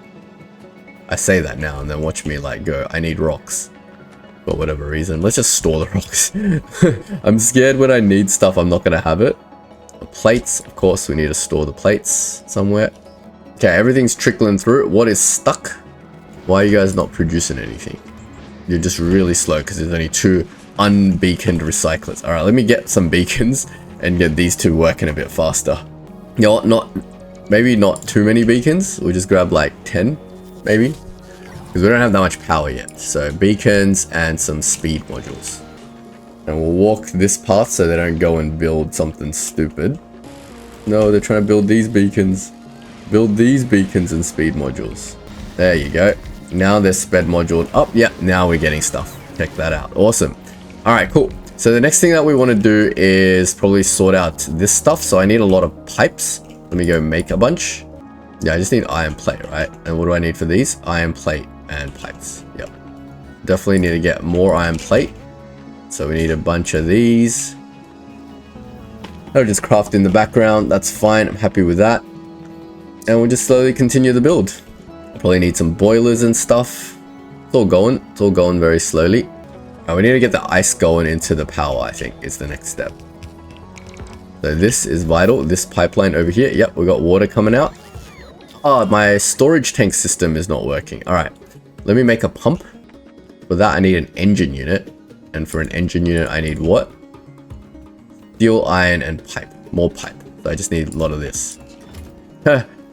Speaker 1: I say that now and then watch me like go, I need rocks. For whatever reason. Let's just store the rocks. I'm scared when I need stuff, I'm not going to have it. The plates, of course, we need to store the plates somewhere. Okay, everything's trickling through. What is stuck? Why are you guys not producing anything? You're just really slow because there's only 2 unbeaconed recyclers. Alright, let me get some beacons and get these 2 working a bit faster. You know what? Maybe not too many beacons. We'll just grab like 10, maybe. Because we don't have that much power yet. So beacons and some speed modules. And we'll walk this path so they don't go and build something stupid. No, they're trying to build these beacons. Build these beacons and speed modules. There you go. Now they're sped moduled up. Yeah, now we're getting stuff. Check that out. Awesome. Alright, cool. So the next thing that we want to do is probably sort out this stuff. So I need a lot of pipes. Let me go make a bunch. Yeah, I just need iron plate, right? And what do I need for these? Iron plate and pipes. Yep. Definitely need to get more iron plate. So we need a bunch of these. I'll just craft in the background. That's fine. I'm happy with that. And we'll just slowly continue the build. Probably need some boilers and stuff. It's all going. It's all going very slowly. We need to get the ice going into the power, I think, is the next step. So this is vital. This pipeline over here. Yep, we got water coming out. Oh, my storage tank system is not working. All right, let me make a pump. For that, I need an engine unit. And for an engine unit, I need what? Steel, iron, and pipe. More pipe. So I just need a lot of this.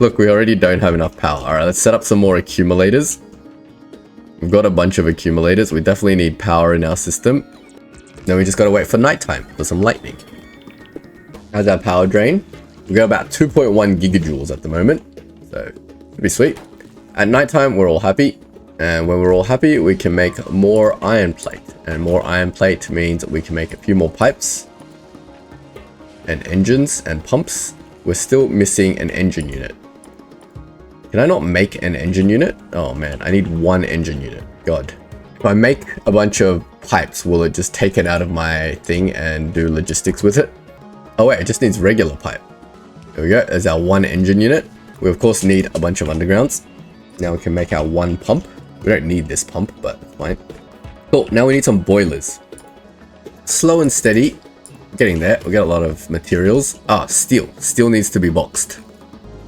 Speaker 1: Look, we already don't have enough power. All right, let's set up some more accumulators. We've got a bunch of accumulators. We definitely need power in our system. Then we just got to wait for nighttime for some lightning. How's our power drain? We got about 2.1 gigajoules at the moment. So, it'll be sweet. At nighttime, we're all happy. And when we're all happy, we can make more iron plate. And more iron plate means we can make a few more pipes. And engines and pumps. We're still missing an engine unit. Can I not make an engine unit? Oh man, I need 1 engine unit. God. If I make a bunch of pipes, will it just take it out of my thing and do logistics with it? Oh wait, it just needs regular pipe. There we go. There's our 1 engine unit. We of course need a bunch of undergrounds. Now we can make our 1 pump. We don't need this pump, but fine. Cool, now we need some boilers. Slow and steady. Getting there. We got a lot of materials. Ah, steel. Steel needs to be boxed.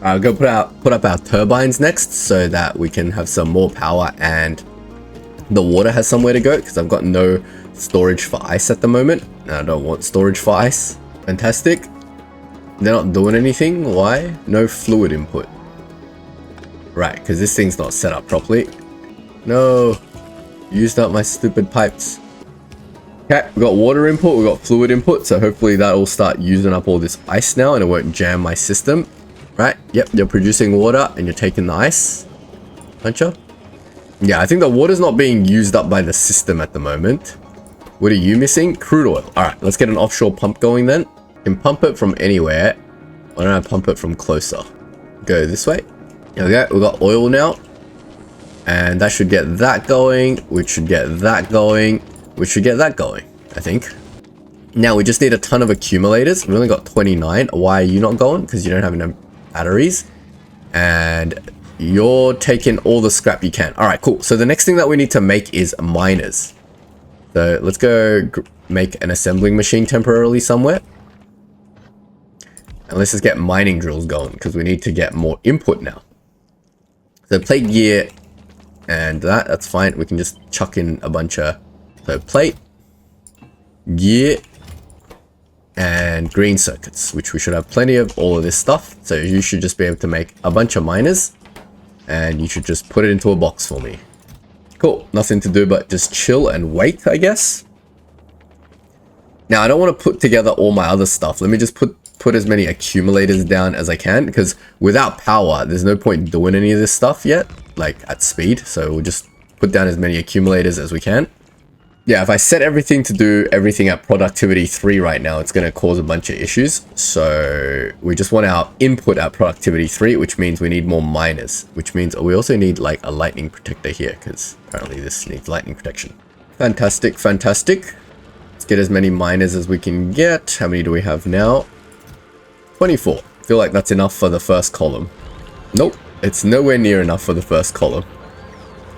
Speaker 1: I'll go put up our turbines next so that we can have some more power and the water has somewhere to go because I've got no storage for ice at the moment. And I don't want storage for ice. Fantastic. They're not doing anything. Why? No fluid input. Right, because this thing's not set up properly. No. Used up my stupid pipes. Okay, we got water input, we got fluid input, so hopefully that will start using up all this ice now and it won't jam my system. Right, yep, you're producing water and you're taking the ice. Aren't you? Yeah, I think the water's not being used up by the system at the moment. What are you missing? Crude oil. Alright, let's get an offshore pump going then. You can pump it from anywhere. Why don't I pump it from closer? Go this way. There we go, we got oil now. And that should get that going, which should get that going, which should get that going, I think. Now we just need a ton of accumulators. We only got 29. Why are you not going? Because you don't have enough batteries. And you're taking all the scrap you can. All right, cool. So the next thing that we need to make is miners. So let's go make an assembling machine temporarily somewhere. And let's just get mining drills going because we need to get more input now. So plate gear and that's fine. We can just chuck in a bunch of, so plate, gear, and green circuits, which we should have plenty of all of this stuff. So you should just be able to make a bunch of miners and you should just put it into a box for me. Cool. Nothing to do but just chill and wait, I guess. Now I don't want to put together all my other stuff. Let me just put as many accumulators down as I can, because without power there's no point doing any of this stuff yet, like at speed. So we'll just put down as many accumulators as we can. Yeah, if I set everything to do everything at productivity 3 right now, it's going to cause a bunch of issues. So we just want our input at productivity 3, which means we need more miners, which means we also need like a lightning protector here, because apparently this needs lightning protection. Fantastic, fantastic. Let's get as many miners as we can get. How many do we have now? 24. I feel like that's enough for the first column. Nope, it's nowhere near enough for the first column.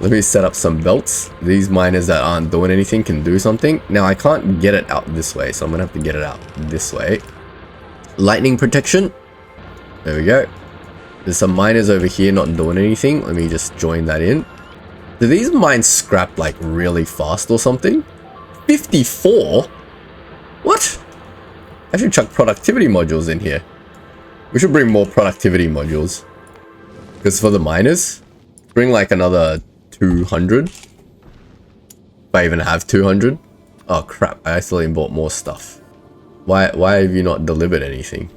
Speaker 1: Let me set up some belts. These miners that aren't doing anything can do something. Now I can't get it out this way, so I'm gonna have to get it out this way. Lightning protection. There we go. There's some miners over here not doing anything. Let me just join that in. Do these mines scrap like really fast or something? 54? What? I should chuck productivity modules in here. We should bring more productivity modules. Because for the miners, bring like another 200. If I even have 200. Oh crap, I accidentally bought more stuff. Why have you not delivered anything?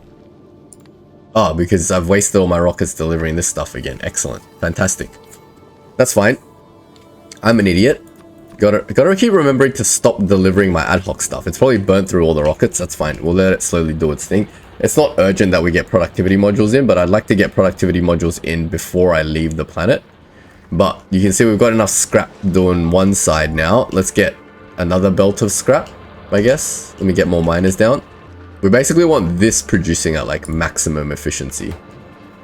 Speaker 1: Oh, because I've wasted all my rockets delivering this stuff again. Excellent. Fantastic. That's fine. I'm an idiot. Gotta keep remembering to stop delivering my ad hoc stuff. It's probably burnt through all the rockets. That's fine. We'll let it slowly do its thing. It's not urgent that we get productivity modules in, but I'd like to get productivity modules in before I leave the planet. But you can see we've got enough scrap doing one side now. Let's get another belt of scrap, I guess. Let me get more miners down. We basically want this producing at like maximum efficiency,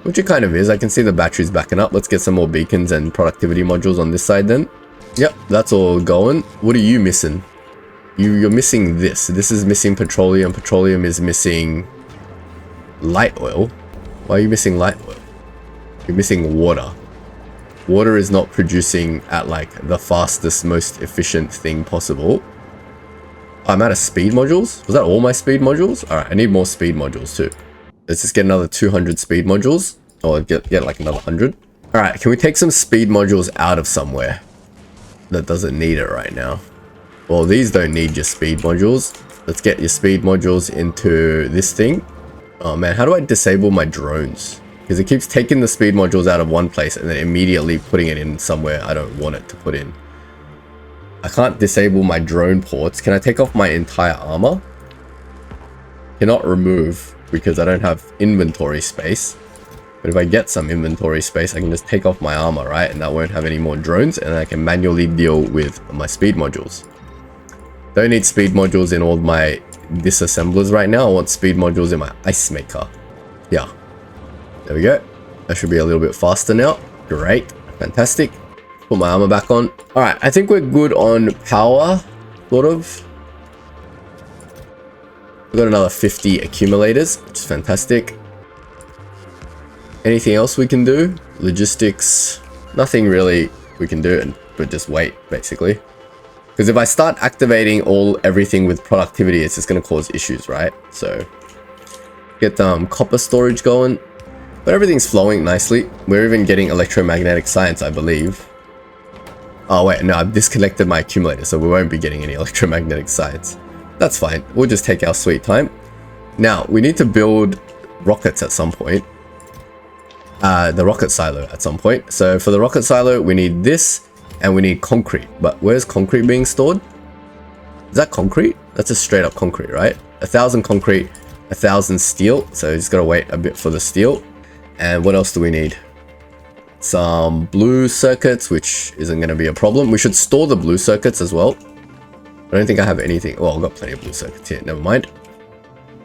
Speaker 1: which it kind of is. I can see the batteries backing up. Let's get some more beacons and productivity modules on this side then. Yep, that's all going. What are you missing? You're missing this. This is missing petroleum. Petroleum is missing light oil. Why are you missing light oil? You're missing water. Water is not producing at like the fastest, most efficient thing possible. I'm out of speed modules. Was that all my speed modules? All right, I need more speed modules too. Let's just get another 200 speed modules, or get like another 100. All right, can we take some speed modules out of somewhere that doesn't need it right now? Well, these don't need your speed modules. Let's get your speed modules into this thing. Oh man, how do I disable my drones? Because it keeps taking the speed modules out of one place and then immediately putting it in somewhere I don't want it to put in. I can't disable my drone ports. Can I take off my entire armor? Cannot remove because I don't have inventory space. But if I get some inventory space, I can just take off my armor, right? And that won't have any more drones, and I can manually deal with my speed modules. Don't need speed modules in all my disassemblers right now. I want speed modules in my ice maker. Yeah. There we go. That should be a little bit faster now. Great. Fantastic. Put my armor back on. Alright, I think we're good on power, sort of. We've got another 50 accumulators, which is fantastic. Anything else we can do? Logistics. Nothing really we can do, but just wait, basically. Because if I start activating everything with productivity, it's just going to cause issues, right? So, get copper storage going. But everything's flowing nicely. We're even getting electromagnetic science, I believe. Oh wait, no, I've disconnected my accumulator, so we won't be getting any electromagnetic science. That's fine. We'll just take our sweet time. Now, we need to build rockets at some point. The rocket silo at some point. So for the rocket silo, we need this and we need concrete. But where's concrete being stored? Is that concrete? That's just straight up concrete, right? 1,000 concrete, 1,000 steel. So just gotta wait a bit for the steel. And what else do we need? Some blue circuits, which isn't gonna be a problem. We should store the blue circuits as well. I don't think I have anything. Well, I've got plenty of blue circuits here. Never mind.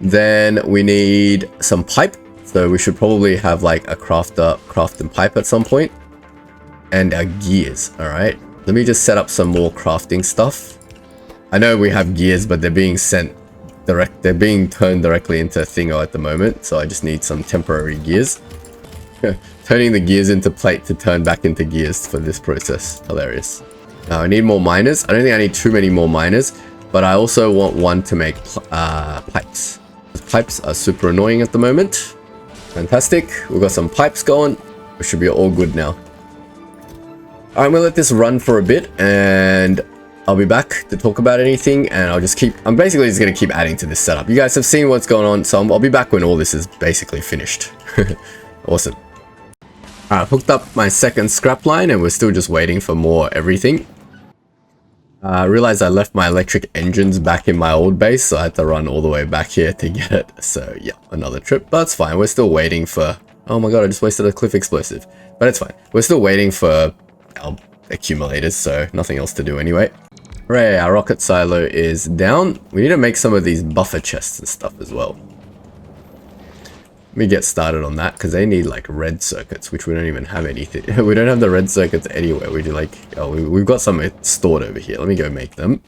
Speaker 1: Then we need some pipe. So we should probably have like a crafting pipe at some point. And our gears. All right. Let me just set up some more crafting stuff. I know we have gears, but they're being sent direct. They're being turned directly into Thingo at the moment. So I just need some temporary gears. Turning the gears into plate to turn back into gears for this process. Hilarious. Now I need more miners. I don't think I need too many more miners, but I also want one to make pipes. Pipes are super annoying at the moment. Fantastic. We've got some pipes going. We should be all good now. I'm gonna let this run for a bit and I'll be back to talk about anything, and I'm basically just gonna keep adding to this setup. You guys have seen what's going on, so I'll be back when all this is basically finished. Awesome. Alright, hooked up my second scrap line and we're still just waiting for more everything. I realized I left my electric engines back in my old base, so I had to run all the way back here to get it. So yeah, another trip, but it's fine. We're still waiting for... Oh my god, I just wasted a cliff explosive. But it's fine. We're still waiting for our accumulators, so nothing else to do anyway. Hooray, our rocket silo is down. We need to make some of these buffer chests and stuff as well. Let me get started on that, because they need like red circuits, which we don't even have anything. We don't have the red circuits anywhere. We do like... Oh, we've got some stored over here. Let me go make them.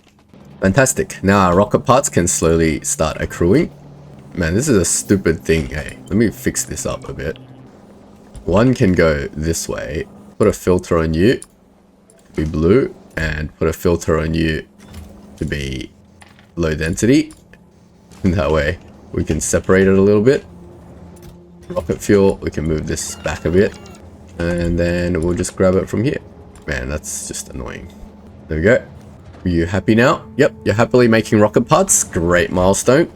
Speaker 1: Fantastic. Now our rocket parts can slowly start accruing. Man, this is a stupid thing. Hey, let me fix this up a bit. One can go this way. Put a filter on you to be blue, and put a filter on you to be low density. And that way we can separate it a little bit. Rocket fuel, we can move this back a bit, and then we'll just grab it from here. Man, that's just annoying. There we go. Are you happy now? Yep, you're happily making rocket parts. Great milestone.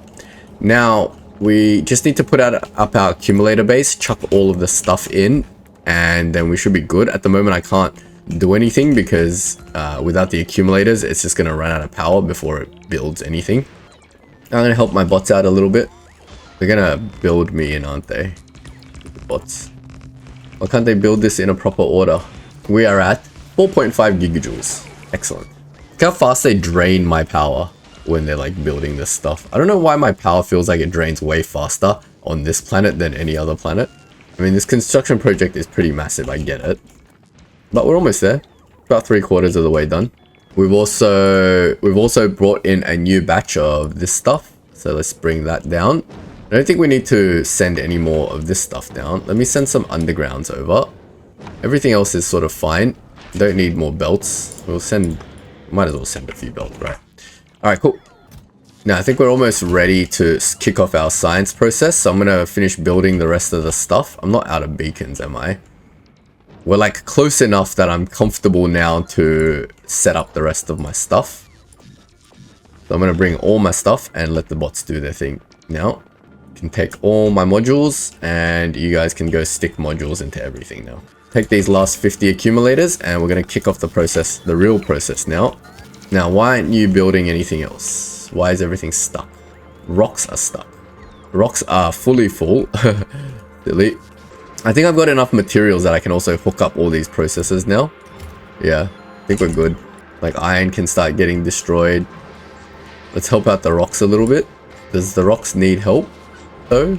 Speaker 1: Now we just need to put up our accumulator base, chuck all of the stuff in, and then we should be good. At the moment I can't do anything because without the accumulators it's just going to run out of power before it builds anything. I'm going to help my bots out a little bit. They're gonna build me in, aren't they? The bots. Why can't they build this in a proper order? We are at 4.5 gigajoules. Excellent. Look how fast they drain my power when they're like building this stuff. I don't know why my power feels like it drains way faster on this planet than any other planet. I mean, this construction project is pretty massive, I get it. But we're almost there. About 3/4 of the way done. We've also brought in a new batch of this stuff. So let's bring that down. I don't think we need to send any more of this stuff down. Let me send some undergrounds over. Everything else is sort of fine. Don't need more belts. Might as well send a few belts, right? Alright, cool. Now I think we're almost ready to kick off our science process. So I'm going to finish building the rest of the stuff. I'm not out of beacons, am I? We're like close enough that I'm comfortable now to set up the rest of my stuff. So I'm going to bring all my stuff and let the bots do their thing now. Can take all my modules and you guys can go stick modules into everything now. Take these last 50 accumulators and we're going to kick off the process, the real process now. Now, why aren't you building anything else? Why is everything stuck? Rocks are stuck. Rocks are fully full. Silly. I think I've got enough materials that I can also hook up all these processes now. Yeah, I think we're good. Like iron can start getting destroyed. Let's help out the rocks a little bit. Does the rocks need help? Is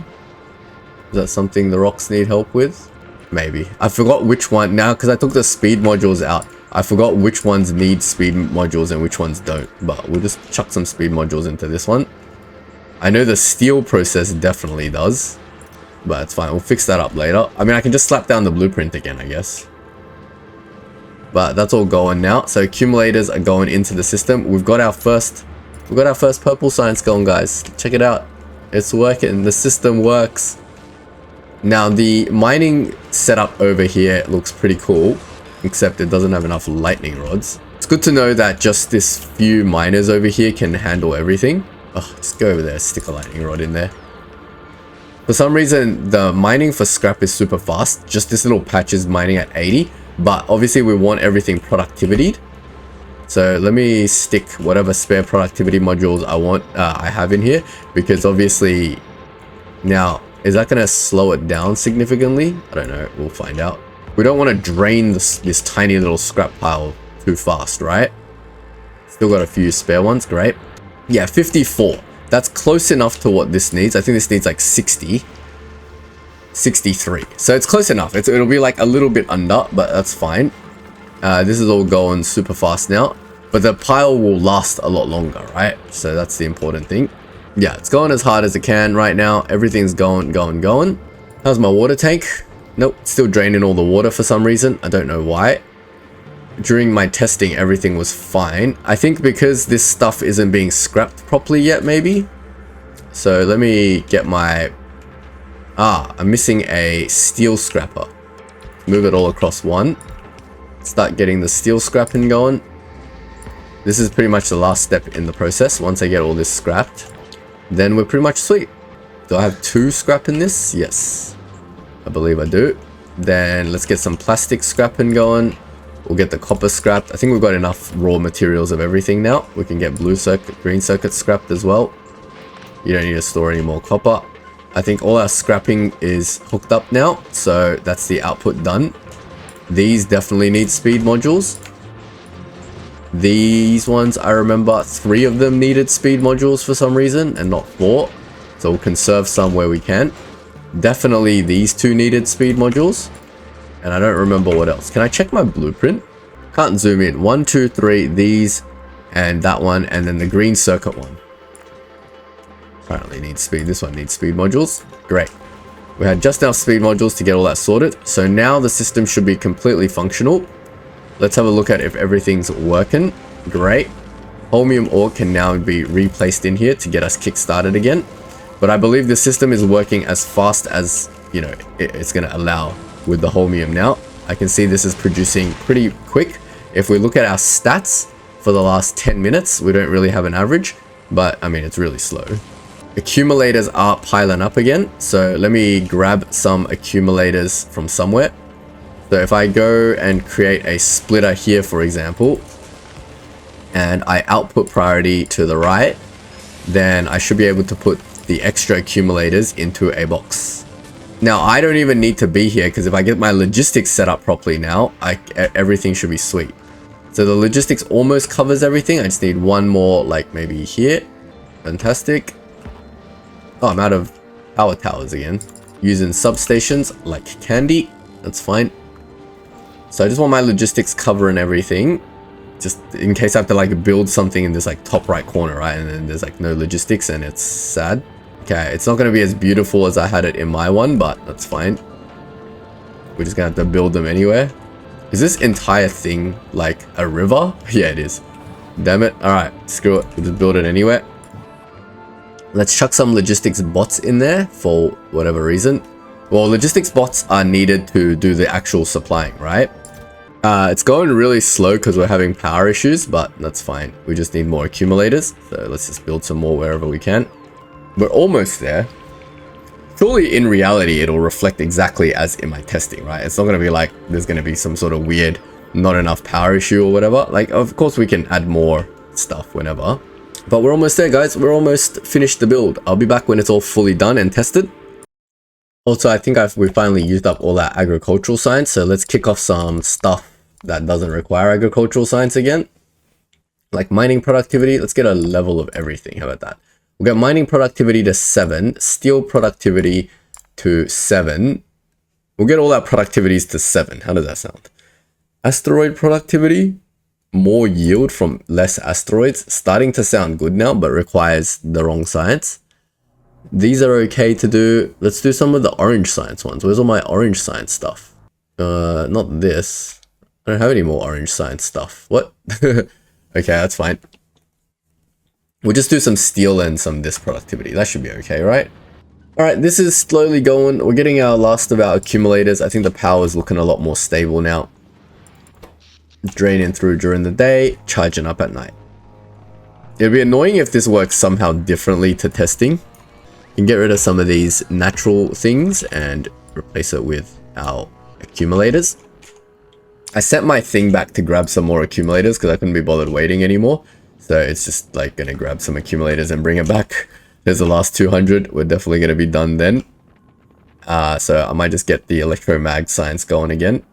Speaker 1: that something the rocks need help with? Maybe. I forgot which one now because I took the speed modules out. I forgot which ones need speed modules and which ones don't, but we'll just chuck some speed modules into this one. I know the steel process definitely does, but it's fine. We'll fix that up later. I mean, I can just slap down the blueprint again, I guess. But that's all going now. So accumulators are going into the system. We've got our first purple science going, guys. Check it out. It's working. The system works. Now the mining setup over here looks pretty cool, except it doesn't have enough lightning rods. It's good to know that just this few miners over here can handle everything. Oh, just go over there, stick a lightning rod in there. For some reason, the mining for scrap is super fast. Just this little patch is mining at 80, but obviously we want everything productivity. So let me stick whatever spare productivity modules I have in here, because obviously now, is that going to slow it down significantly? I don't know. We'll find out. We don't want to drain this tiny little scrap pile too fast, right? Still got a few spare ones, great. Yeah, 54. That's close enough to what this needs. I think this needs like 60. 63. So it's close enough. It'll be like a little bit under, but that's fine. This is all going super fast now. But the pile will last a lot longer, right? So that's the important thing. Yeah, it's going as hard as it can right now. Everything's going. How's my water tank? Nope, still draining all the water for some reason. I don't know why. During my testing, everything was fine. I think because this stuff isn't being scrapped properly yet, maybe. So let me get my... I'm missing a steel scrapper. Move it all across one. Start getting the steel scrapping going. This is pretty much the last step in the process. Once I get all this scrapped, then we're pretty much sweet. Do I have 2 scrap in this? Yes, I believe I do. Then let's get some plastic scrapping going. We'll get the copper scrapped. I think we've got enough raw materials of everything now. We can get blue circuit, green circuit scrapped as well. You don't need to store any more copper. I think all our scrapping is hooked up now, so that's the output done. These definitely need speed modules. These ones, I remember 3 of them needed speed modules for some reason and not 4. So we'll conserve some where we can. Definitely these 2 needed speed modules. And I don't remember what else. Can I check my blueprint? Can't zoom in. 1, 2, 3, these, and that one, and then the green circuit one. Apparently needs speed. This one needs speed modules. Great. We had just enough speed modules to get all that sorted. So now the system should be completely functional. Let's have a look at if everything's working. Great. Holmium ore can now be replaced in here to get us kick-started again. But I believe the system is working as fast as, you know, it's going to allow with the holmium now. I can see this is producing pretty quick. If we look at our stats for the last 10 minutes, we don't really have an average, but I mean, it's really slow. Accumulators are piling up again. So let me grab some accumulators from somewhere. So if I go and create a splitter here, for example, and I output priority to the right, then I should be able to put the extra accumulators into a box. Now, I don't even need to be here because if I get my logistics set up properly now, everything should be sweet. So the logistics almost covers everything. I just need one more, like maybe here. Fantastic. Oh, I'm out of power towers again. Using substations like candy. That's fine. So I just want my logistics covering everything. Just in case I have to like build something in this like top right corner, right? And then there's like no logistics and it's sad. Okay, it's not going to be as beautiful as I had it in my one, but that's fine. We're just going to have to build them anywhere. Is this entire thing like a river? Yeah, it is. Damn it. Alright, screw it. We'll just build it anywhere. Let's chuck some logistics bots in there for whatever reason. Well, logistics bots are needed to do the actual supplying, right? It's going really slow because we're having power issues, but that's fine. We just need more accumulators. So let's just build some more wherever we can. We're almost there. Surely in reality, it'll reflect exactly as in my testing, right? It's not going to be like there's going to be some sort of weird not enough power issue or whatever. Like, of course, we can add more stuff whenever. But we're almost there, guys. We're almost finished the build. I'll be back when it's all fully done and tested. Also, I think we finally used up all that agricultural science. So let's kick off some stuff that doesn't require agricultural science again. Like mining productivity. Let's get a level of everything. How about that? We'll get mining productivity to 7. Steel productivity to 7. We'll get all our productivities to 7. How does that sound? Asteroid productivity. More yield from less asteroids. Starting to sound good now, but requires the wrong science. These are okay to do. Let's do some of the orange science ones. Where's all my orange science stuff? Not this. I don't have any more orange science stuff. What? Okay, that's fine. We'll just do some steel and some this productivity. That should be okay, right? Alright, this is slowly going. We're getting our last of our accumulators. I think the power is looking a lot more stable now. Draining through during the day, charging up at night. It'd be annoying if this works somehow differently to testing. You can get rid of some of these natural things and replace it with our accumulators. I set my thing back to grab some more accumulators because I couldn't be bothered waiting anymore. So it's just like gonna grab some accumulators and bring it back. There's the last 200. We're definitely gonna be done then. So I might just get the electromag science going again.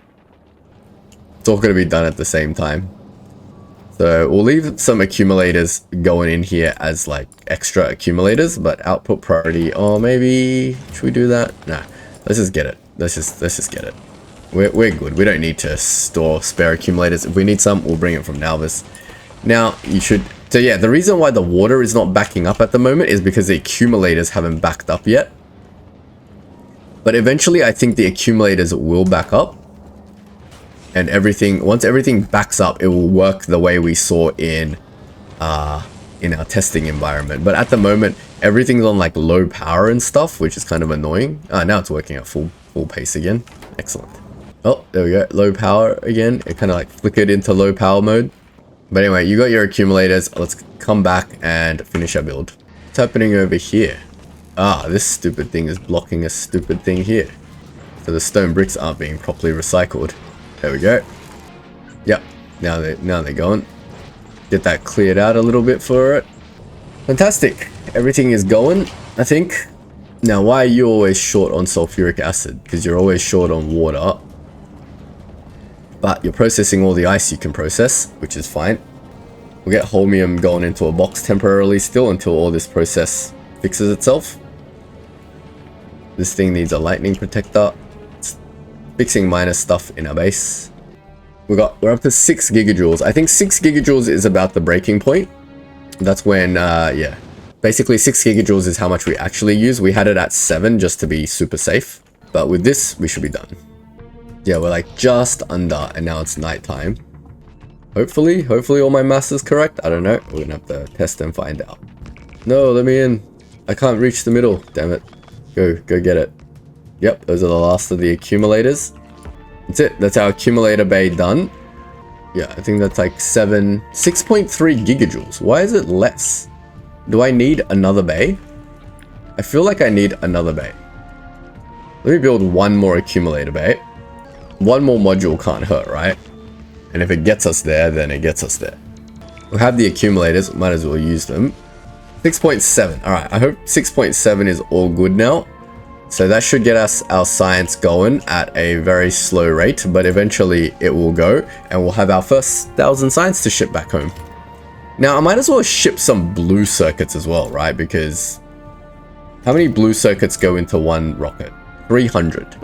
Speaker 1: It's all gonna be done at the same time. So we'll leave some accumulators going in here as like extra accumulators, but output priority, oh, maybe, should we do that? Nah, let's just get it. Let's just get it. We're good. We don't need to store spare accumulators. If we need some, we'll bring it from Nauvis. Now, so yeah, the reason why the water is not backing up at the moment is because the accumulators haven't backed up yet. But eventually, I think the accumulators will back up. And once everything backs up, it will work the way we saw in our testing environment. But at the moment, everything's on like low power and stuff, which is kind of annoying. Now it's working at full pace again. Excellent. Oh, there we go. Low power again. It kind of like flickered into low power mode. But anyway, you got your accumulators. Let's come back and finish our build. What's happening over here? This stupid thing is blocking a stupid thing here. So the stone bricks aren't being properly recycled. There we go. Yep. Now they're going. Get that cleared out a little bit for it. Fantastic. Everything is going, I think. Now, why are you always short on sulfuric acid? Because you're always short on water. But you're processing all the ice you can process, which is fine. We'll get holmium going into a box temporarily still until all this process fixes itself. This thing needs a lightning protector. It's fixing minor stuff in our base. We're up to 6 gigajoules. I think 6 gigajoules is about the breaking point. That's when, yeah. Basically 6 gigajoules is how much we actually use. We had it at 7 just to be super safe. But with this, we should be done. Yeah, we're like just under, and now it's nighttime. Hopefully all my maths is correct. I don't know. We're gonna have to test and find out. No, let me in. I can't reach the middle. Damn it. Go get it. Yep, those are the last of the accumulators. That's it. That's our accumulator bay done. Yeah, I think that's like 6.3 gigajoules. Why is it less? Do I need another bay? I feel like I need another bay. Let me build one more accumulator bay. One more module can't hurt, right? And if it gets us there, then it gets us there. We'll have the accumulators, might as well use them. 6.7, all right, I hope 6.7 is all good now. So that should get us our science going at a very slow rate, but eventually it will go and we'll have our first 1,000 science to ship back home. Now, I might as well ship some blue circuits as well, right? Because how many blue circuits go into one rocket? 300.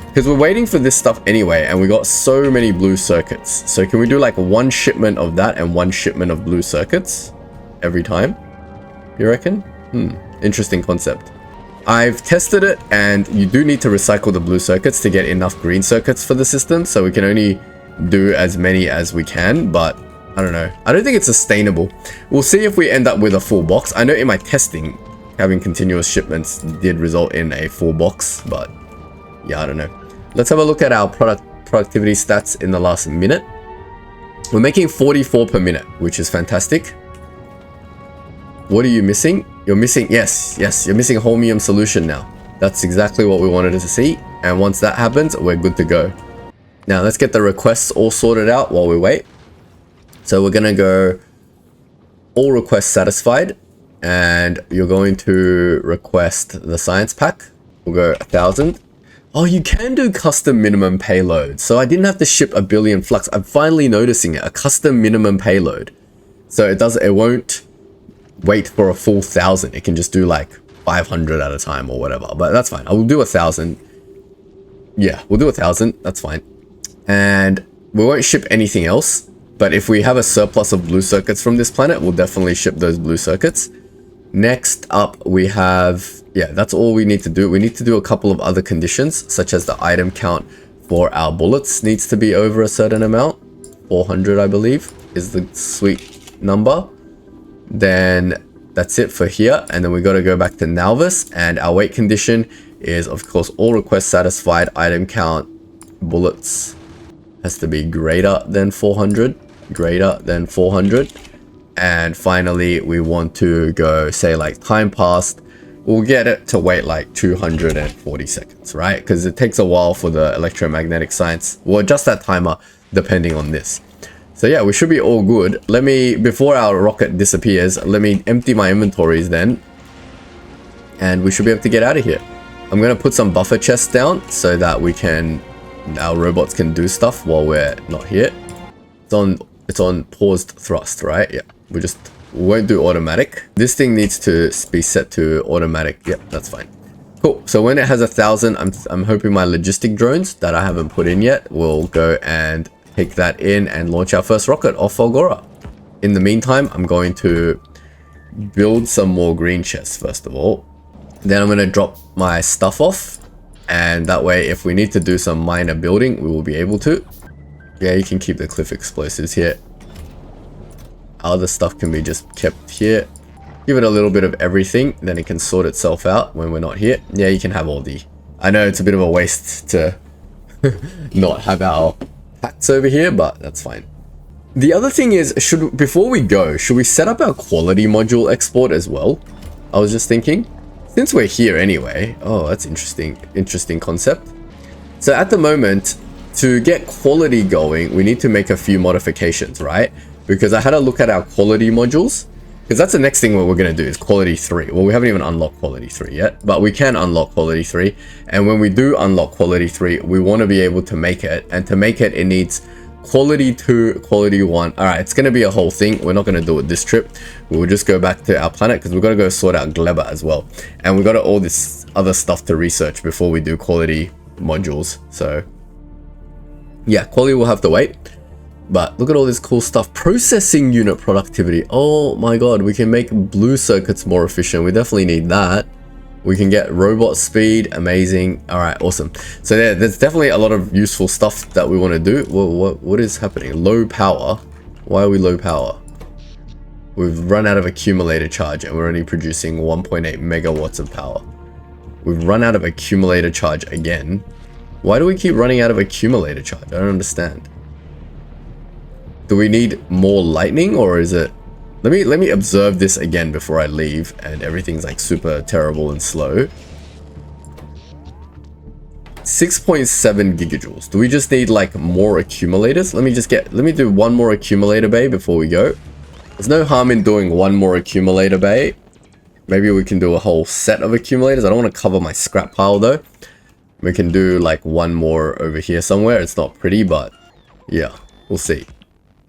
Speaker 1: Because we're waiting for this stuff anyway, and we got so many blue circuits. So can we do like one shipment of that and one shipment of blue circuits every time? You reckon? Interesting concept. I've tested it, and you do need to recycle the blue circuits to get enough green circuits for the system. So we can only do as many as we can, but I don't know. I don't think it's sustainable. We'll see if we end up with a full box. I know in my testing, having continuous shipments did result in a full box, but yeah, I don't know. Let's have a look at our productivity stats in the last minute. We're making 44 per minute, which is fantastic. What are you missing? You're missing, yes, you're missing holmium solution now. That's exactly what we wanted to see. And once that happens, we're good to go. Now let's get the requests all sorted out while we wait. So we're gonna go all requests satisfied, and you're going to request the science pack. We'll go 1,000. Oh, you can do custom minimum payload. So I didn't have to ship 1 billion flux. I'm finally noticing it, a custom minimum payload. So it won't wait for a full 1,000. It can just do like 500 at a time or whatever, but that's fine. I will do 1,000. Yeah, we'll do 1,000. That's fine. And we won't ship anything else, but if we have a surplus of blue circuits from this planet, we'll definitely ship those blue circuits. Next up, we have, yeah, that's all we need to do. We need to do a couple of other conditions, such as the item count for our bullets needs to be over a certain amount. 400, I believe, is the sweet number. Then that's it for here. And then we got to go back to Nauvis, and our weight condition is, of course, all requests satisfied. Item count, bullets has to be greater than 400, greater than 400. And finally, we want to go, say, like time passed. We'll get it to wait like 240 seconds, right? Because it takes a while for the electromagnetic science. We'll adjust that timer depending on this. So yeah, we should be all good. Let me, before our rocket disappears, let me empty my inventories then. And we should be able to get out of here. I'm going to put some buffer chests down so that our robots can do stuff while we're not here. It's on It's on paused thrust, right? Yeah, we won't do automatic. This thing needs to be set to automatic. Yep, that's fine. Cool. So when it has 1,000, I'm hoping my logistic drones that I haven't put in yet will go and take that in and launch our first rocket off Fulgora. In the meantime, I'm going to build some more green chests first of all. Then I'm going to drop my stuff off, and that way if we need to do some minor building, we will be able to. Yeah, you can keep the cliff explosives here. Other stuff can be just kept here. Give it a little bit of everything, then it can sort itself out when we're not here. Yeah, you can have all the... I know it's a bit of a waste to not have our packs over here, but that's fine. The other thing is, before we go, should we set up our quality module export as well? I was just thinking, since we're here anyway. Oh, that's interesting concept. So at the moment, to get quality going, we need to make a few modifications, right? Because I had a look at our quality modules, because that's the next thing what we're going to do is quality 3. Well, we haven't even unlocked quality 3 yet, but we can unlock quality 3. And when we do unlock quality 3, we want to be able to make it. And to make it, it needs quality 2, quality 1. All right, it's going to be a whole thing. We're not going to do it this trip. We'll just go back to our planet because we've got to go sort out Gleba as well. And we've got all this other stuff to research before we do quality modules. So yeah, quality will have to wait. But look at all this cool stuff. Processing unit productivity. Oh my god, we can make blue circuits more efficient. We definitely need that. We can get robot speed. Amazing. All right, awesome. So there's definitely a lot of useful stuff that we want to do. What is happening? Low power. Why are we low power? We've run out of accumulator charge and we're only producing 1.8 megawatts of power. We've run out of accumulator charge again. Why do we keep running out of accumulator charge? I don't understand. Do we need more lightning, or is it... Let me observe this again before I leave and everything's like super terrible and slow. 6.7 gigajoules. Do we just need like more accumulators? Let me do one more accumulator bay before we go. There's no harm in doing one more accumulator bay. Maybe we can do a whole set of accumulators. I don't want to cover my scrap pile though. We can do like one more over here somewhere. It's not pretty, but yeah, we'll see.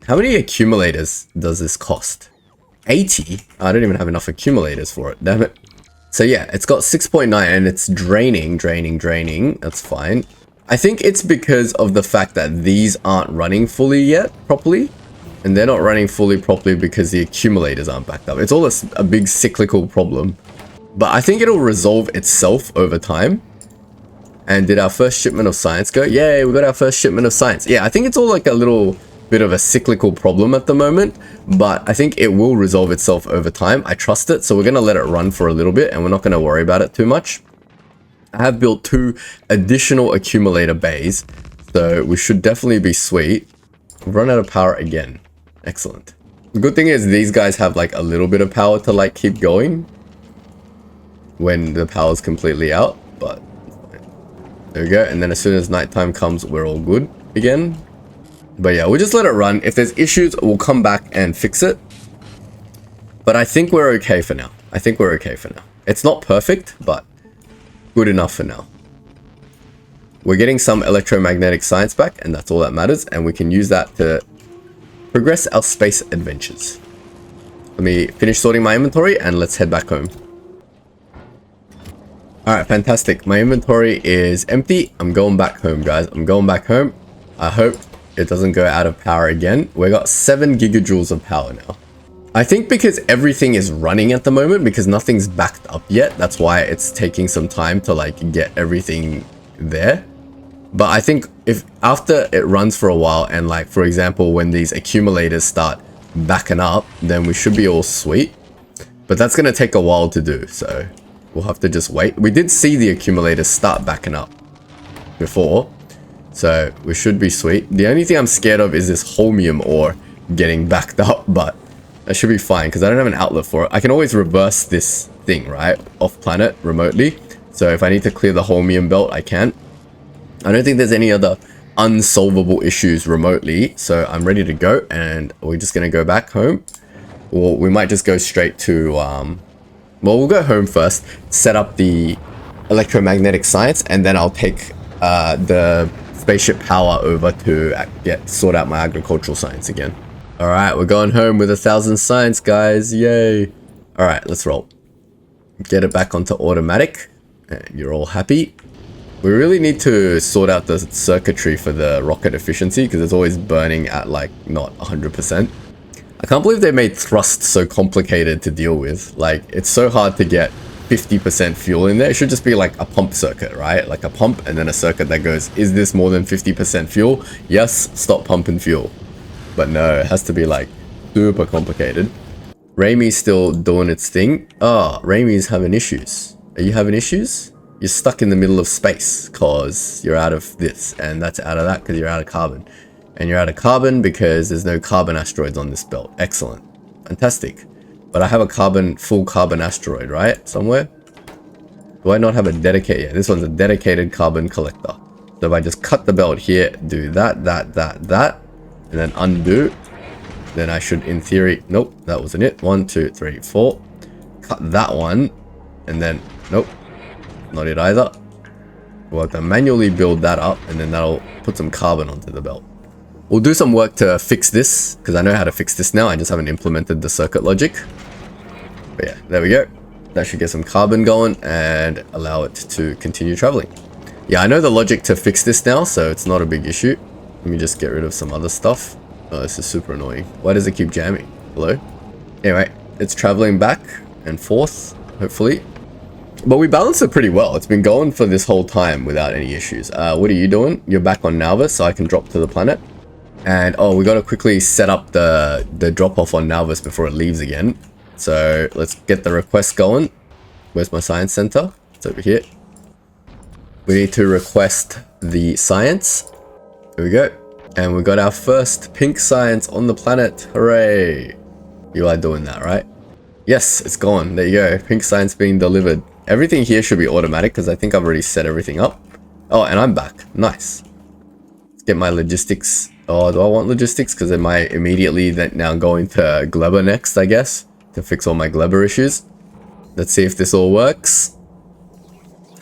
Speaker 1: How many accumulators does this cost? 80? I don't even have enough accumulators for it, damn it. So yeah, it's got 6.9 and it's draining. That's fine. I think it's because of the fact that these aren't running fully yet, properly. And they're not running fully properly because the accumulators aren't backed up. It's all a big cyclical problem. But I think it'll resolve itself over time. And did our first shipment of science go? Yay, we got our first shipment of science. Yeah, I think it's all like a little bit of a cyclical problem at the moment, but I think it will resolve itself over time. I trust it, so we're going to let it run for a little bit and we're not going to worry about it too much. I have built 2 additional accumulator bays, so we should definitely be sweet. We've run out of power again. Excellent. The good thing is these guys have like a little bit of power to like keep going when the power's completely out, but there we go. And then as soon as nighttime comes, we're all good again. But yeah, we'll just let it run. If there's issues, we'll come back and fix it. But I think we're okay for now. It's not perfect, but good enough for now. We're getting some electromagnetic science back, and that's all that matters. And we can use that to progress our space adventures. Let me finish sorting my inventory and let's head back home. Alright, fantastic. My inventory is empty. I'm going back home, guys. I'm going back home. I hope it doesn't go out of power again. We got 7 gigajoules of power now. I think because everything is running at the moment, because nothing's backed up yet, that's why it's taking some time to like get everything there. But I think if after it runs for a while and like, for example, when these accumulators start backing up, then we should be all sweet. But that's going to take a while to do, so we'll have to just wait. We did see the accumulators start backing up before, so we should be sweet. The only thing I'm scared of is this holmium ore getting backed up, but that should be fine because I don't have an outlet for it. I can always reverse this thing, right, off planet remotely. So if I need to clear the holmium belt, I can. I don't think there's any other unsolvable issues remotely, so I'm ready to go, and we're just going to go back home. Or we might just go straight to, well, we'll go home first, set up the electromagnetic science, and then I'll take the spaceship power over to sort out my agricultural science again. Alright, we're going home with 1,000 science, guys. Yay. Alright, let's roll. Get it back onto automatic. And you're all happy. We really need to sort out the circuitry for the rocket efficiency because it's always burning at like not 100%. I can't believe they made thrust so complicated to deal with. Like, it's so hard to get 50% fuel in there. It should just be like a pump circuit, right? Like a pump and then a circuit that goes, is this more than 50% fuel? Yes, stop pumping fuel. But no, it has to be like super complicated. Raimi's still doing its thing. Oh, Raimi's having issues. Are you having issues? You're stuck in the middle of space because you're out of this, and that's out of that because you're out of carbon. And you're out of carbon because there's no carbon asteroids on this belt. Excellent. Fantastic. But I have a full carbon asteroid, right? Somewhere? Do I not have a dedicated? Yeah, this one's a dedicated carbon collector. So if I just cut the belt here, do that, and then undo, then I should, in theory, nope, that wasn't it. 1, 2, 3, 4. Cut that one, and then, nope, not it either. We'll have to manually build that up, and then that'll put some carbon onto the belt. We'll do some work to fix this, because I know how to fix this now. I just haven't implemented the circuit logic. But yeah, there we go. That should get some carbon going and allow it to continue traveling. Yeah, I know the logic to fix this now, so it's not a big issue. Let me just get rid of some other stuff. Oh, this is super annoying. Why does it keep jamming? Hello? Anyway, it's traveling back and forth, hopefully. But we balanced it pretty well. It's been going for this whole time without any issues. What are you doing? You're back on Nauvis, so I can drop to the planet. And, oh, we got to quickly set up the drop-off on Nauvis before it leaves again. So, let's get the request going. Where's my science center? It's over here. We need to request the science. Here we go. And we got our first pink science on the planet. Hooray. You are doing that, right? Yes, it's gone. There you go. Pink science being delivered. Everything here should be automatic because I think I've already set everything up. Oh, and I'm back. Nice. Let's get my logistics. Oh, do I want logistics? Because am I immediately now going to Gleber next, I guess, to fix all my Gleber issues. Let's see if this all works.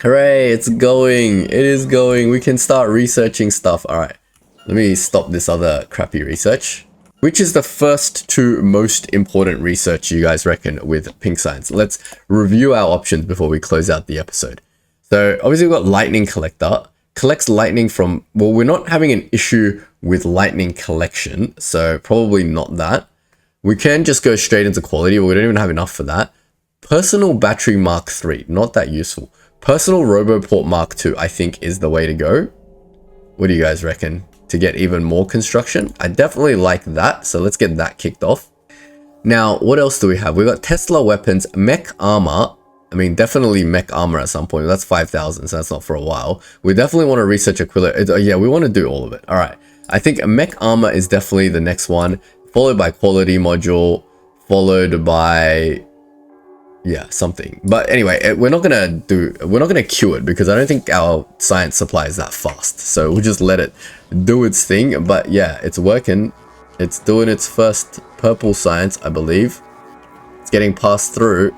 Speaker 1: Hooray, it's going. It is going. We can start researching stuff. All right. Let me stop this other crappy research. Which is the first two most important research you guys reckon with pink science? Let's review our options before we close out the episode. So obviously we've got lightning collector. Collects lightning from, well, we're not having an issue with lightning collection. So probably not that. We can just go straight into quality, but we don't even have enough for that. Personal battery Mark III, not that useful. Personal Roboport Mark II, I think is the way to go. What do you guys reckon? To get even more construction? I definitely like that, so let's get that kicked off. Now, what else do we have? We got Tesla weapons, mech armor. I mean, definitely mech armor at some point. That's 5,000, so that's not for a while. We definitely want to research Aquila. Yeah, we want to do all of it. All right. I think mech armor is definitely the next one, followed by quality module, followed by, yeah, something. But anyway, we're not gonna queue it because I don't think our science supply is that fast. So we'll just let it do its thing. But yeah, it's working. It's doing its first purple science, I believe. It's getting passed through.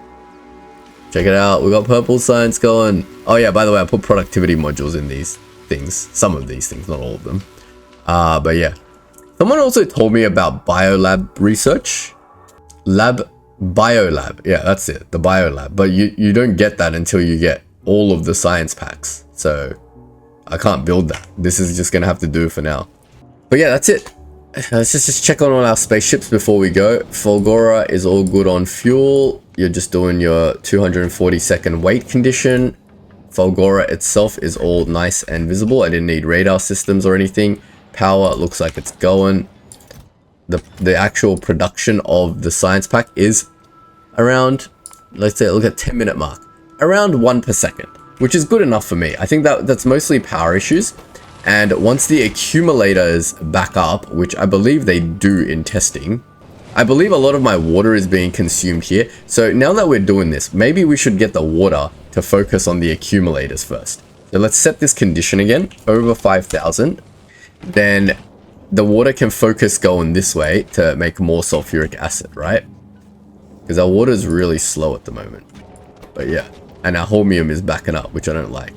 Speaker 1: Check it out. We got purple science going. Oh yeah, by the way, I put productivity modules in these things. Some of these things, not all of them. But yeah. Someone also told me about biolab research. Biolab, yeah, that's it, the biolab. But you don't get that until you get all of the science packs. So I can't build that. This is just gonna have to do for now. But yeah, that's it. Let's just check on all our spaceships before we go. Fulgora is all good on fuel. You're just doing your 240-second wait condition. Fulgora itself is all nice and visible. I didn't need radar systems or anything. Power looks like it's going. The actual production of the science pack is around, let's say, look at 10-minute mark, around 1 per second, which is good enough for me. I think that's mostly power issues. And once the accumulators back up, which I believe they do in testing, I believe a lot of my water is being consumed here. So now that we're doing this, maybe we should get the water to focus on the accumulators first. So let's set this condition again, over 5,000. Then the water can focus going this way to make more sulfuric acid, right? Because our water is really slow at the moment. But yeah, and our holmium is backing up, which I don't like.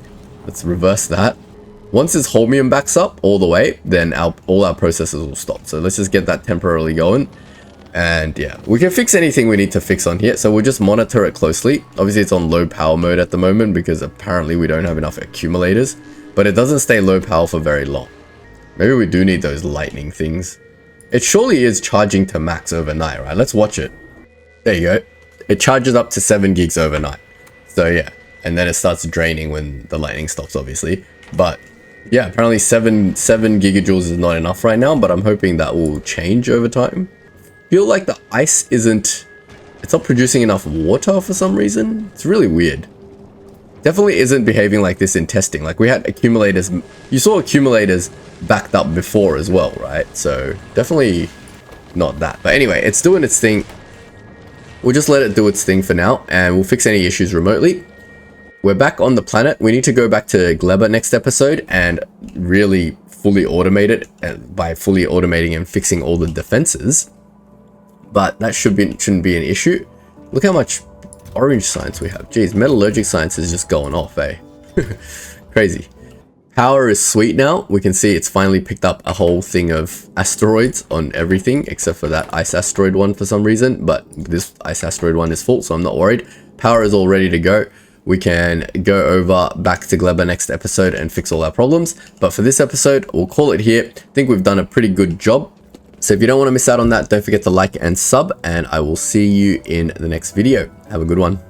Speaker 1: Let's reverse that. Once this holmium backs up all the way, then all our processes will stop. So let's just get that temporarily going. And yeah, we can fix anything we need to fix on here. So we'll just monitor it closely. Obviously it's on low power mode at the moment because apparently we don't have enough accumulators, but it doesn't stay low power for very long. Maybe we do need those lightning things. It surely is charging to max overnight, right? Let's watch it. There you go. It charges up to 7 gigs overnight. So yeah, and then it starts draining when the lightning stops, obviously. But yeah, apparently 7 gigajoules is not enough right now, but I'm hoping that will change over time. Feel like the ice it's not producing enough water for some reason. It's really weird. Definitely isn't behaving like this in testing. Like we had accumulators, you saw accumulators backed up before as well, right? So definitely not that. But anyway, it's doing its thing. We'll just let it do its thing for now, and we'll fix any issues remotely. We're back on the planet. We need to go back to Gleba next episode and really fully automate it, and by fully automating and fixing all the defenses. But that shouldn't be an issue. Look how much orange science we have. Jeez, metallurgic science is just going off, eh? Crazy. Power is sweet now. We can see it's finally picked up a whole thing of asteroids on everything except for that ice asteroid one for some reason, but this ice asteroid one is full, so I'm not worried. Power is all ready to go. We can go over back to Gleba next episode and fix all our problems. But for this episode, we'll call it here. I think we've done a pretty good job. So if you don't want to miss out on that, don't forget to like and sub, and I will see you in the next video. Have a good one.